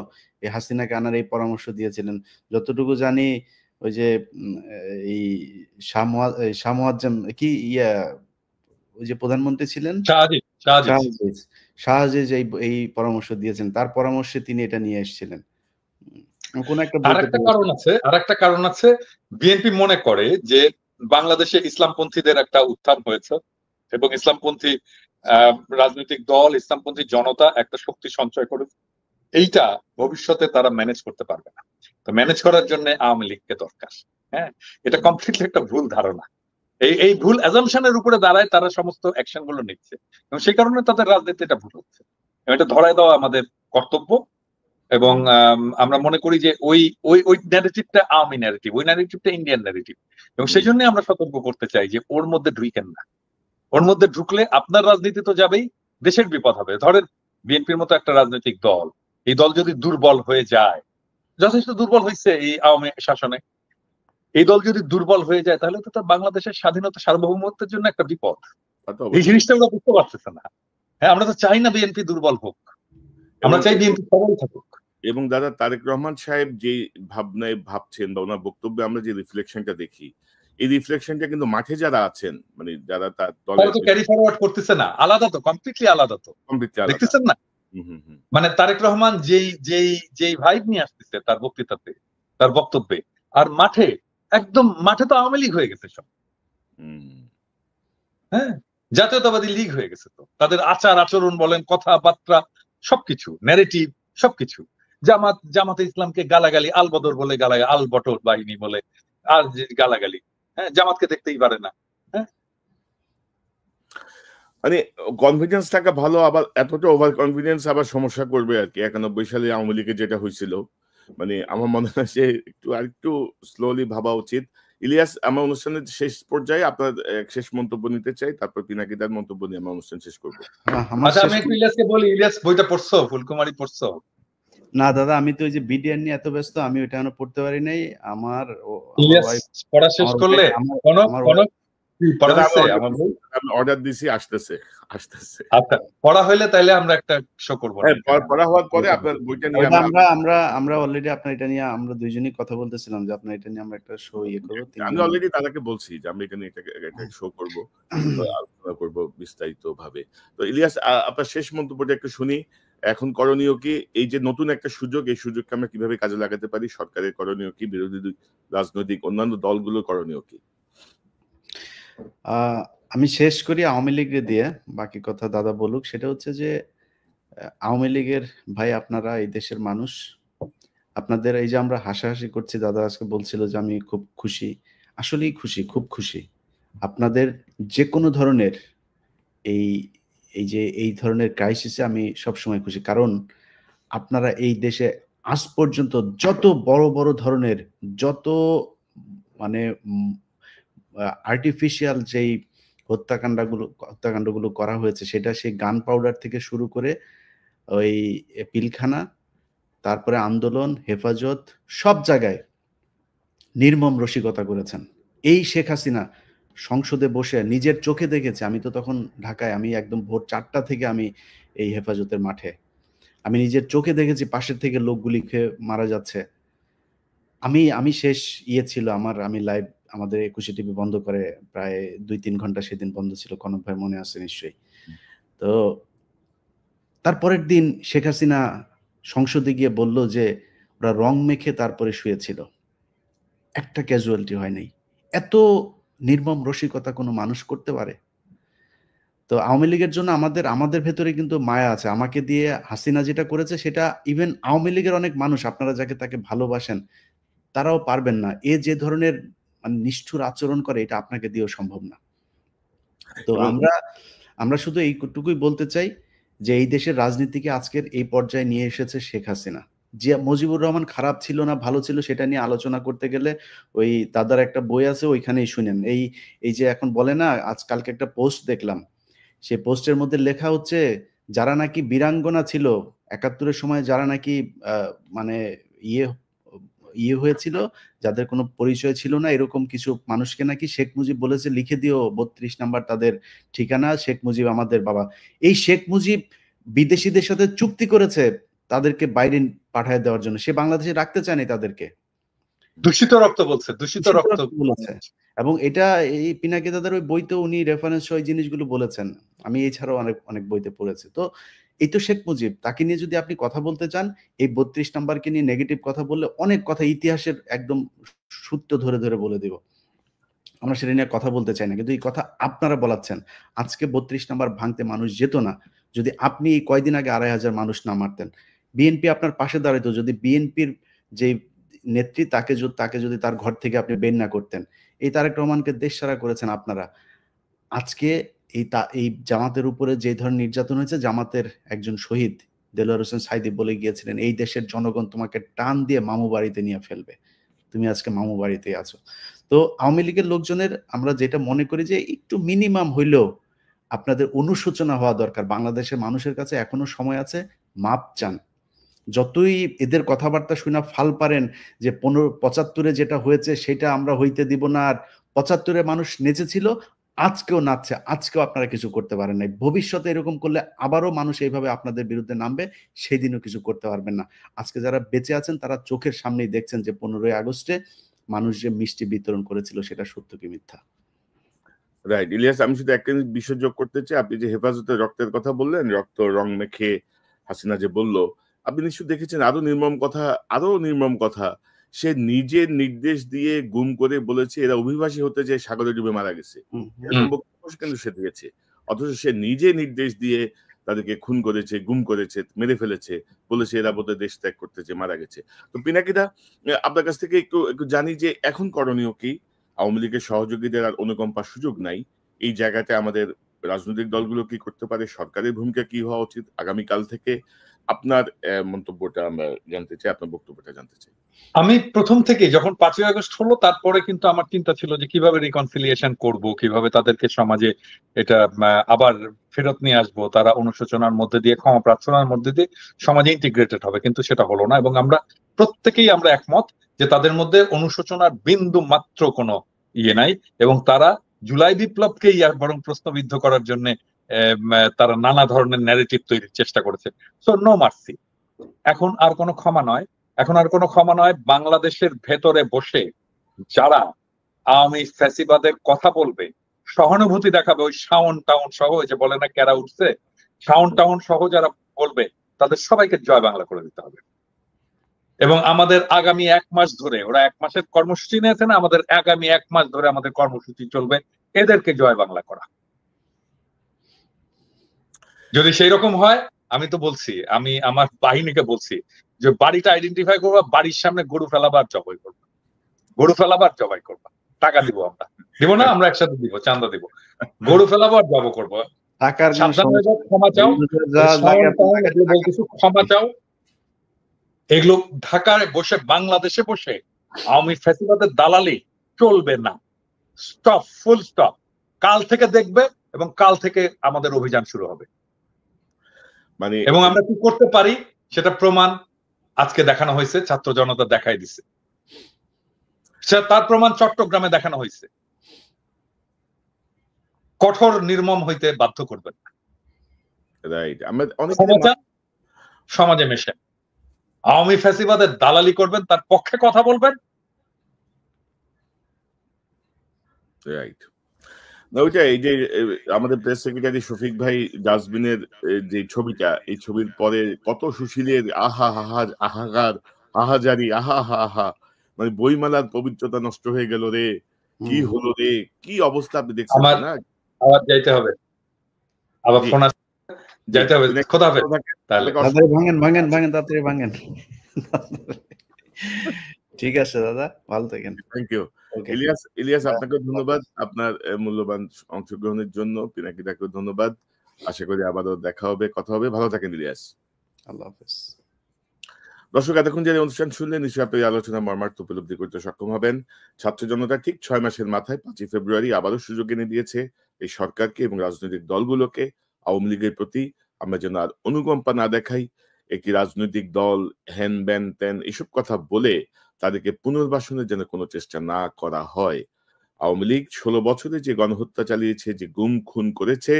এই হাসিনাকে আনার এই পরামর্শ দিয়েছিলেন। যতটুকু জানি ওই যে এই শাহ মুয়াজ্জেম কি ওই যে প্রধানমন্ত্রী ছিলেন শাহ আজিজ এই পরামর্শ দিয়েছেন, তার পরামর্শে তিনি এটা নিয়ে এসেছিলেন। আরেকটা কারণ আছে, বিএনপি মনে করে যে বাংলাদেশে ইসলামপন্থীদের একটা উত্থান হয়েছে, এবং ইসলামপন্থী রাজনৈতিক দল, ইসলামপন্থী জনতা একটা শক্তি সঞ্চয় করে, এইটা ভবিষ্যতে তারা ম্যানেজ করতে পারবে না। তো ম্যানেজ করার জন্য আওয়ামী লীগকে দরকার। হ্যাঁ, এটা কমপ্লিটলি একটা ভুল ধারণা। এই ভুল অ্যাজাম্পশনের উপরে দাঁড়ায় তারা সমস্ত অ্যাকশন গুলো নিচ্ছে, এবং সেই কারণে তাদের রাজনীতিটা ভুল হচ্ছে। এটা ধরায় দেওয়া আমাদের কর্তব্য। এবং আমরা মনে করি যে ওই ন্যারেটিভটা আওয়ামী ন্যারেটিভ, ওই ন্যারেটিভটা ইন্ডিয়ান ন্যারেটিভ, এবং সেই জন্য আমরা সতর্ক করতে চাই যে ওর মধ্যে ঢুকেন না। ওর মধ্যে ঢুকলে আপনার রাজনীতি তো যাবেই, দেশের বিপদ হবে। ধরেন বিএনপির মতো একটা রাজনৈতিক দল, এই দল যদি দুর্বল হয়ে যায়, যথেষ্ট দুর্বল হয়েছে এই আওয়ামী শাসনে, এই দল যদি দুর্বল হয়ে যায় তাহলে তো তার বাংলাদেশের স্বাধীনতা সার্বভৌমত্বের জন্য একটা বিপদ। এই জিনিসটা আমরা বুঝতে পারতেছে না। হ্যাঁ, আমরা তো চাই না বিএনপি দুর্বল হোক, আমরা চাই বিএনপি সবল থাকুক। এবং দাদা তারেক রহমান সাহেব যে ভাবনায় ভাবছেন বা ওনার বক্তব্যে আমরা যে রিফ্লেকশনটা দেখি, এই রিফ্লেকশনটা কিন্তু মাঠে যারা আছেন, মানে যারা তার দলের ক্যারি ফরওয়ার্ড করতেছে না, আলাদা তো, কমপ্লিটলি আলাদা তো, দেখতেছেন না? মানে তারেক রহমান যেই ভাইব নিয়ে আসতেছে তার বক্তৃতাতে, তার বক্তব্যে, আর মাঠে তো আওয়ামী লীগ হয়ে গেছে সব। হ্যাঁ, জাতীয়তাবাদী লীগ হয়ে গেছে। তো তাদের আচার আচরণ বলেন, কথাবার্তা, সবকিছু, ন্যারেটিভ, সবকিছু। জামাতে ইসলামকে গালাগালি, আলবদর বলে গালাগালি, আল বটর বাহিনী বলে আর গালাগালি। হ্যাঁ, জামাতকে দেখতেই পারে না। হ্যাঁ, মানে কনফিডেন্স থাকা ভালো, আবার এতটা ওভার কনফিডেন্স আবার সমস্যা করবে আর কি। 91 সালে আওয়ামী লীগের যেটা হয়েছিল মানে আমার মনে হয় যে আরেকটু স্লোলি ভাবা উচিত। ইলিয়াস, আমার অনুষ্ঠানের শেষ পর্যায়ে আপনার শেষ মন্তব্য নিতে চাই, তারপর পিনাকিদার মন্তব্য নিয়ে আমরা অনুষ্ঠান শেষ করব। আমার আচ্ছা, শেষ আমি একটু ইলিয়াসকে বলি, ইলিয়াস বইটা পড়ছো? ফুলকুমারী পড়ছো? না দাদা, আমি তো ওই যে বিডিআর নিয়ে এত ব্যস্ত, আমি ওইটা এখনো পড়তে পারি নাই। আমার ইলিয়াস ওয়াইফ পড়া শেষ করলে আমার পড়া দাদা, হয়েছে আমার বই? আমি অর্ডার দিছি, আসতেছে। আচ্ছা, পড়া হইলে তাইলে আমরা একটা শো করবো। হ্যাঁ, পড়া হওয়ার পরে আপনার বইটা নিয়ে ওইটা আমরা অলরেডি আপনার এটা নিয়ে আমরা দুইজনই কথা বলতেছিলাম যে আপনার এটা নিয়ে আমরা একটা শো করবো। আমি অলরেডি দাদাকে বলছি যে আমি এটা নিয়ে একটা শো করবো, আলোচনা করবো বিস্তারিত ভাবে। তো ইলিয়াস, আপনার শেষ মন্তব্যটা একটু শুনি। এখন করণীয় কি? এই যে নতুন একটা সুযোগ, এই সুযোগকে আমরা কিভাবে কাজে লাগাতে পারি? সরকারের করণীয় কি? বিরোধী রাজনৈতিক অন্যান্য দলগুলোর করণীয় কি? আমি শেষ করি আওয়ামী লীগের দিয়ে, বাকি কথা দাদা বলুক। সেটা হচ্ছে যে আওয়ামী লীগের ভাই, আপনারা এই দেশের মানুষ, আপনাদের এই যে আমরা হাসাহাসি করছি, দাদা আজকে বলছিল যে আমি খুব খুশি, আসলেই খুশি, খুব খুশি। আপনাদের যে কোনো ধরনের এই ধরনের ক্রাইসিসে আমি সবসময় খুশি, কারণ আপনারা এই দেশে আজ পর্যন্ত যত বড় বড় ধরনের, যত মানে আর্টিফিশিয়াল যেই হত্যাকাণ্ডগুলো করা হয়েছে, সেটা সেই গান পাউডার থেকে শুরু করে ওই পিলখানা, তারপরে আন্দোলন, হেফাজত, সব জায়গায় নির্মম রসিকতা করেছেন। এই শেখ হাসিনা সংসদে বসে নিজের চোখে দেখেছে, আমি তো তখন ঢাকায়, আমি একদম ভোর 4টা থেকে আমি এই হেফাজতের মাঠে, আমি নিজের চোখে দেখেছি পাশের থেকে লোকগুলি খেয়ে মারা যাচ্ছে। আমি শেষ ছিল আমার, আমি লাইভ আমাদের 21 টিভি বন্ধ করে প্রায় 2-3 ঘন্টা সেদিন বন্ধ ছিল, কনক ভাই মনে আছে নিশ্চয়ই। তো তারপরের দিন শেখ হাসিনা সংসদে গিয়ে বলল যে ওরা রং মেখে তারপরে শুয়েছিল, একটা ক্যাজুয়ালিটি হয় নাই। এত নির্মম রসিকতা কোনো মানুষ করতে পারে? তো আওয়ামী লীগের জন্য আমাদের ভেতরে কিন্তু মায়া আছে। আমাকে দিয়ে হাসিনা যেটা করেছে, সেটা ইভেন আওয়ামী লীগের অনেক মানুষ, আপনারা যাকে তাকে ভালোবাসেন, তারাও পারবেন না। যে ধরনের মানে নিষ্ঠুর আচরণ করে, এটা আপনাকে দিয়েও সম্ভব না। তো আমরা শুধু এইটুকুই বলতে চাই যে এই দেশের রাজনীতিকে আজকের এই পর্যায়ে নিয়ে এসেছে শেখ হাসিনা। যে মুজিবুর রহমান খারাপ ছিল না ভালো ছিল, সেটা নিয়ে আলোচনা করতে গেলে ওই দাদার একটা বই আছে, ওইখানেই শুনেন। এই যে এখন বলে না, আজকালকে একটা পোস্ট দেখলাম, সেই পোস্টের মধ্যে লেখা হচ্ছে যারা নাকি বীরাঙ্গনা ছিল ৭১-এর সময়, যারা নাকি মানে ইয়ে হয়েছিল, যাদের কোনো পরিচয় ছিল না, এরকম কিছু মানুষকে নাকি শেখ মুজিব বলেছে লিখে দিও ৩২ নাম্বার তাদের ঠিকানা, শেখ মুজিব আমাদের বাবা। এই শেখ মুজিব বিদেশিদের সাথে চুক্তি করেছে তাদেরকে বাইরে পাঠায় দেওয়ার জন্য, সে বাংলাদেশে রাখতে চায়নি তাদেরকে। দূষিত রক্ত বলছে, দূষিত রক্ত বলেছে। এবং এটা এই পিনাকি দাদার ওই বইতে উনি রেফারেন্স ওই জিনিসগুলো বলেছেন, আমি এছাড়াও অনেক বইতে পড়েছি। তো এই তো শেখ মুজিব, তাকে নিয়ে যদি আপনি কথা বলতে চান, এই ৩২ নাম্বারকে নিয়ে নেগেটিভ কথা বললে অনেক কথা ইতিহাসের একদম সূত্র ধরে ধরে বলে দিব, আমরা সেটা নিয়ে কথা বলতে চাই না, কিন্তু এই কথা আপনারা বলাচ্ছেন। আজকে ৩২ নাম্বার ভাঙতে মানুষ যেত না যদি আপনি এই কয়দিন আগে ২৫০০ মানুষ না মারতেন। বিএনপি আপনার পাশে দাঁড়াইতো যদি বিএনপির যে নেত্রী তাকে যদি তার ঘর থেকে আপনি বের না করতেন। এই তারেক রহমানকে দেশছাড়া করেছেন আপনারা। আজকে এই জামাতের উপরে যে ধরনের নির্যাতন হয়েছে, জামাতের একজন শহীদ দেলোয়ার হোসেন সাঈদী বলে গিয়েছিলেন, এই দেশের জনগণ তোমাকে টান দিয়ে মামু বাড়িতে নিয়ে ফেলবে, তুমি আজকে মামু বাড়িতেই আছো। তো আওয়ামী লীগের লোকজনের আমরা যেটা মনে করি যে একটু মিনিমাম হইলেও আপনাদের অনুশোচনা হওয়া দরকার। বাংলাদেশের মানুষের কাছে এখনো সময় আছে, মাপ চান। যতই এদের কথাবার্তা শুনে ফাল পারেন যে ৭৫-এ যেটা হয়েছে সেটা আমরা হইতে দিব না, আর ৭৫-এ মানুষ নেচেছিল, আজকেও নাচছে, আজকেও আপনারা কিছু করতে পারেন নাই। ভবিষ্যতে এরকম করলে আবারও মানুষ এইভাবে আপনাদের বিরুদ্ধে নামবে, সেই দিনও কিছু করতে পারবেন না। আজকে যারা বেঁচে আছেন তারা চোখের সামনেই দেখছেন যে 15ই আগস্টে মানুষ যে মিষ্টি বিতরণ করেছিল সেটা সত্য কি মিথ্যা। রাইট। ইলিয়াস, আমি শুধু একটা বিষয় যোগ করতে চাই। আপনি যে হেফাজতের রক্তের কথা বললেন, রক্ত রং মেখে হাসিনা যে বলল, আপনি নিশ্চয়ই দেখেছেন আরো নির্মম কথা। সে নিজের নির্দেশ দিয়ে গুম করে বলেছে এরা অভিবাসী হতে যে সাগরে ডুবে মারা গেছে। এরকম বক্তব্য কিন্তু সে দিয়েছে। অথচ সে নিজে নির্দেশ দিয়ে তাদেরকে খুন করেছে, গুম করেছে, মেরে ফেলেছে, বলেছে এরা বোধহয় দেশ ত্যাগ করতে যে মারা গেছে। তো পিনাকিদা, আপনার কাছ থেকে একটু জানি যে এখন করণীয় কি? আওয়ামী লীগের সহযোগীদের আর অনুকম্পার সুযোগ নাই। এই জায়গাতে আমাদের রাজনৈতিক দলগুলো কি করতে পারে? সরকারের ভূমিকা কি হওয়া উচিত? আগামীকাল থেকে আপনার মন্তব্যটা আমরা জানতে চাই, আপনার বক্তব্যটা জানতে চাই। আমি প্রথম থেকে যখন 5ই আগস্ট হলো তারপরে কিন্তু আমার চিন্তা ছিল যে কিভাবে রিকনসিলিয়েশন করব, কিভাবে তাদেরকে সমাজে এটা আবার ফেরত নিয়ে আসবো, তারা অনুশোচনার মধ্যে দিয়ে, ক্ষমা প্রার্থনার মধ্যে দিয়ে সমাজে ইন্টিগ্রেটেড হবে, কিন্তু সেটা হলো না। এবং আমরা প্রত্যেকেই আমরা একমত যে তাদের মধ্যে অনুশোচনার বিন্দু মাত্র কোনো ইয়ে নাই, এবং তারা জুলাই বিপ্লবকেই বরং প্রশ্নবিদ্ধ করার জন্য তারা নানা ধরনের ন্যারেটিভ তৈরির চেষ্টা করেছে। So no mercy. এখন আর কোনো ক্ষমা নয়, এখন আর কোনো ক্ষমা নয়। বাংলাদেশের ভেতরে বসে যারা আওয়ামী ফ্যাসিবাদের কথা বলবে, সহানুভূতি দেখাবে, ওই শাওন টাউন সহ, যে বলে না কেরা উঠছে, শাওন টাউন সহ যারা বলবে তাদের সবাইকে জয় বাংলা করে দিতে হবে। এবং আমাদের আগামী 1 মাস ধরে, ওরা 1 মাসের কর্মসূচি নিয়েছে না, আমাদের আগামী 1 মাস ধরে আমাদের কর্মসূচি চলবে এদেরকে জয় বাংলা করা। যদি সেই রকম হয়, আমি তো বলছি, আমি আমার বাহিনীকে বলছি যে বাড়িটা আইডেন্টিফাই করবা, বাড়ির সামনে গরু ফেলাবার জবাই করবা, গরু ফেলাবার জবাই করবা, টাকা দিব, আমরা দিব না, আমরা একসাথে দিব, চান্দা দিব, গরু ফেলাবার জব করবো। সাবধান হয়ে যাও, ক্ষমা চাও, ক্ষমা চাও। এগুলো ঢাকায় বসে, বাংলাদেশে বসে আওয়ামী ফ্যাসিবাদের দালালি চলবে না। Stop, full stop. কাল থেকে দেখবে এবং কাল থেকে আমাদের অভিযান শুরু হবে। মানে এবং আমরা কি করতে পারি সেটা প্রমাণ আজকে দেখানো হয়েছে, ছাত্র জনতা দেখাই দিছে। তার প্রমাণ চট্টগ্রামে দেখানো হয়েছে। কঠোর নির্মম হইতে বাধ্য করবেন না। রাইট। আমরা অনেক সমাজে মেশে আওয়ামী ফ্যাসিবাদের দালালি করবেন, তার পক্ষে কথা বলবেন। রাইট। ওইটা, এই যে আমাদের প্রেস সেক্রেটারি শফিক ভাই ডাস্টবিনের যে ছবিটা, এই ছবির পরে কত সুশীলের আহা হাহা আহাকার, আহাজারি, আহা হা আহা, মানে বইমেলার পবিত্রতা নষ্ট হয়ে গেল রে, কি হলো রে, কি অবস্থা আপনি দেখছেন না? আবার যাইতে হবে, আবার ফোন আসছে, যাইতে হবে, খোদা হাফেজ। তাহলে ভাঙেন ভাঙেন ভাঙেন, তাড়াতাড়ি ভাঙেন। ঠিক আছে দাদা, ভালো থাকেন। থ্যাংক ইউ ইলিয়াস, আপনাকে ধন্যবাদ আপনার মূল্যবান অংশগ্রহণের জন্য। পিনাকিদাকে ধন্যবাদ। আশা করি আবারও দেখা হবে, কথা হবে। ভালো থাকেন ইলিয়াস। আল্লাহ হাফেজ। দর্শক, এতক্ষণ যে অনুষ্ঠান শুনলেন, নিশ্চয়ই আপনি আলোচনা মর্মার্থ উপলব্ধি করতে সক্ষম হবেন। ছাত্র জনতা ঠিক 6 মাসের মাথায় 5ই ফেব্রুয়ারি আবারও সুযোগ এনে দিয়েছে এই সরকারকে এবং রাজনৈতিক দলগুলোকে। আওয়ামী লীগের প্রতি আমরা যেন আর অনুকম্পা না দেখাই। একটি রাজনৈতিক দল হ্যান ব্যান ত্যান এসব কথা বলে তাদেরকে পুনর্বাসনের যেন কোনো চেষ্টা না করা হয়। আওয়ামী লীগ 16 বছরে যে গণহত্যা চালিয়েছে, যে গুম খুন করেছে,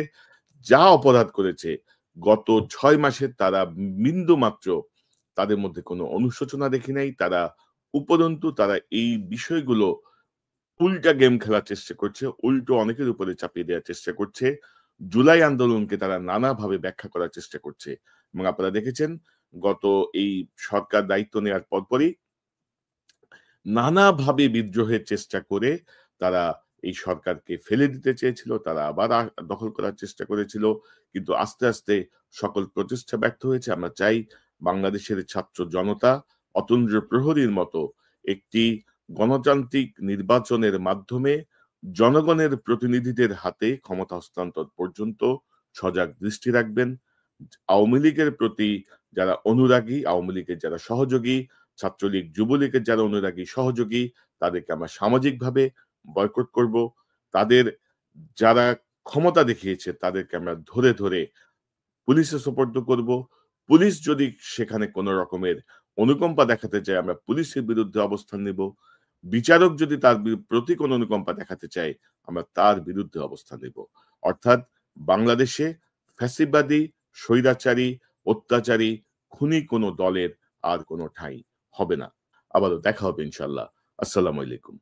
যা অপরাধ করেছে, গত 6 মাসে তারা বিন্দু মাত্র তাদের মধ্যে কোনো অনুশোচনা দেখি নাই। তারা উপরন্তু তারা এই বিষয়গুলো উল্টা গেম খেলার চেষ্টা করছে, উল্টো অনেকের উপরে চাপিয়ে দেওয়ার চেষ্টা করছে। জুলাই আন্দোলনকে তারা নানাভাবে ব্যাখ্যা করার চেষ্টা করছে। এবং আপনারা দেখেছেন গত এই সরকার দায়িত্ব নেওয়ার পরপরই নানাভাবে বিদ্রোহের চেষ্টা করে তারা এই সরকারকে ফেলে দিতে চেয়েছিল, তারা আবার দখল করার চেষ্টা করেছিল, কিন্তু আস্তে আস্তে সকল প্রচেষ্টা ব্যর্থ হয়েছে। আমরা চাই বাংলাদেশের ছাত্র জনতা অতন্দ্র প্রহরীর মতো একটি গণতান্ত্রিক নির্বাচনের মাধ্যমে জনগণের প্রতিনিধিদের হাতে ক্ষমতা হস্তান্তর পর্যন্ত সজাগ দৃষ্টি রাখবেন। আওয়ামী লীগের প্রতি যারা অনুরাগী, আওয়ামী লীগের যারা সহযোগী, ছাত্রলীগ যুবলীগের যারা অনুরাগী সহযোগী, তাদেরকে আমরা সামাজিকভাবে বয়কট করব। তাদের যারা ক্ষমতা দেখিয়েছে তাদেরকে আমরা ধরে ধরে পুলিশে সোপর্দ করব। পুলিশ যদি সেখানে কোনো রকমের অনুকম্পা দেখাতে চায়, আমরা পুলিশের বিরুদ্ধে অবস্থান নেব। বিচারক যদি তার প্রতি কোনো অনুকম্পা দেখাতে চায়, আমরা তার বিরুদ্ধে অবস্থান নেব। অর্থাৎ বাংলাদেশে ফ্যাসিবাদী, স্বৈরাচারী, অত্যাচারী, খুনি কোনো দলের আর কোনো ঠাঁই হবে না। আবারও দেখা হবে ইনশাল্লাহ। আসসালামু আলাইকুম।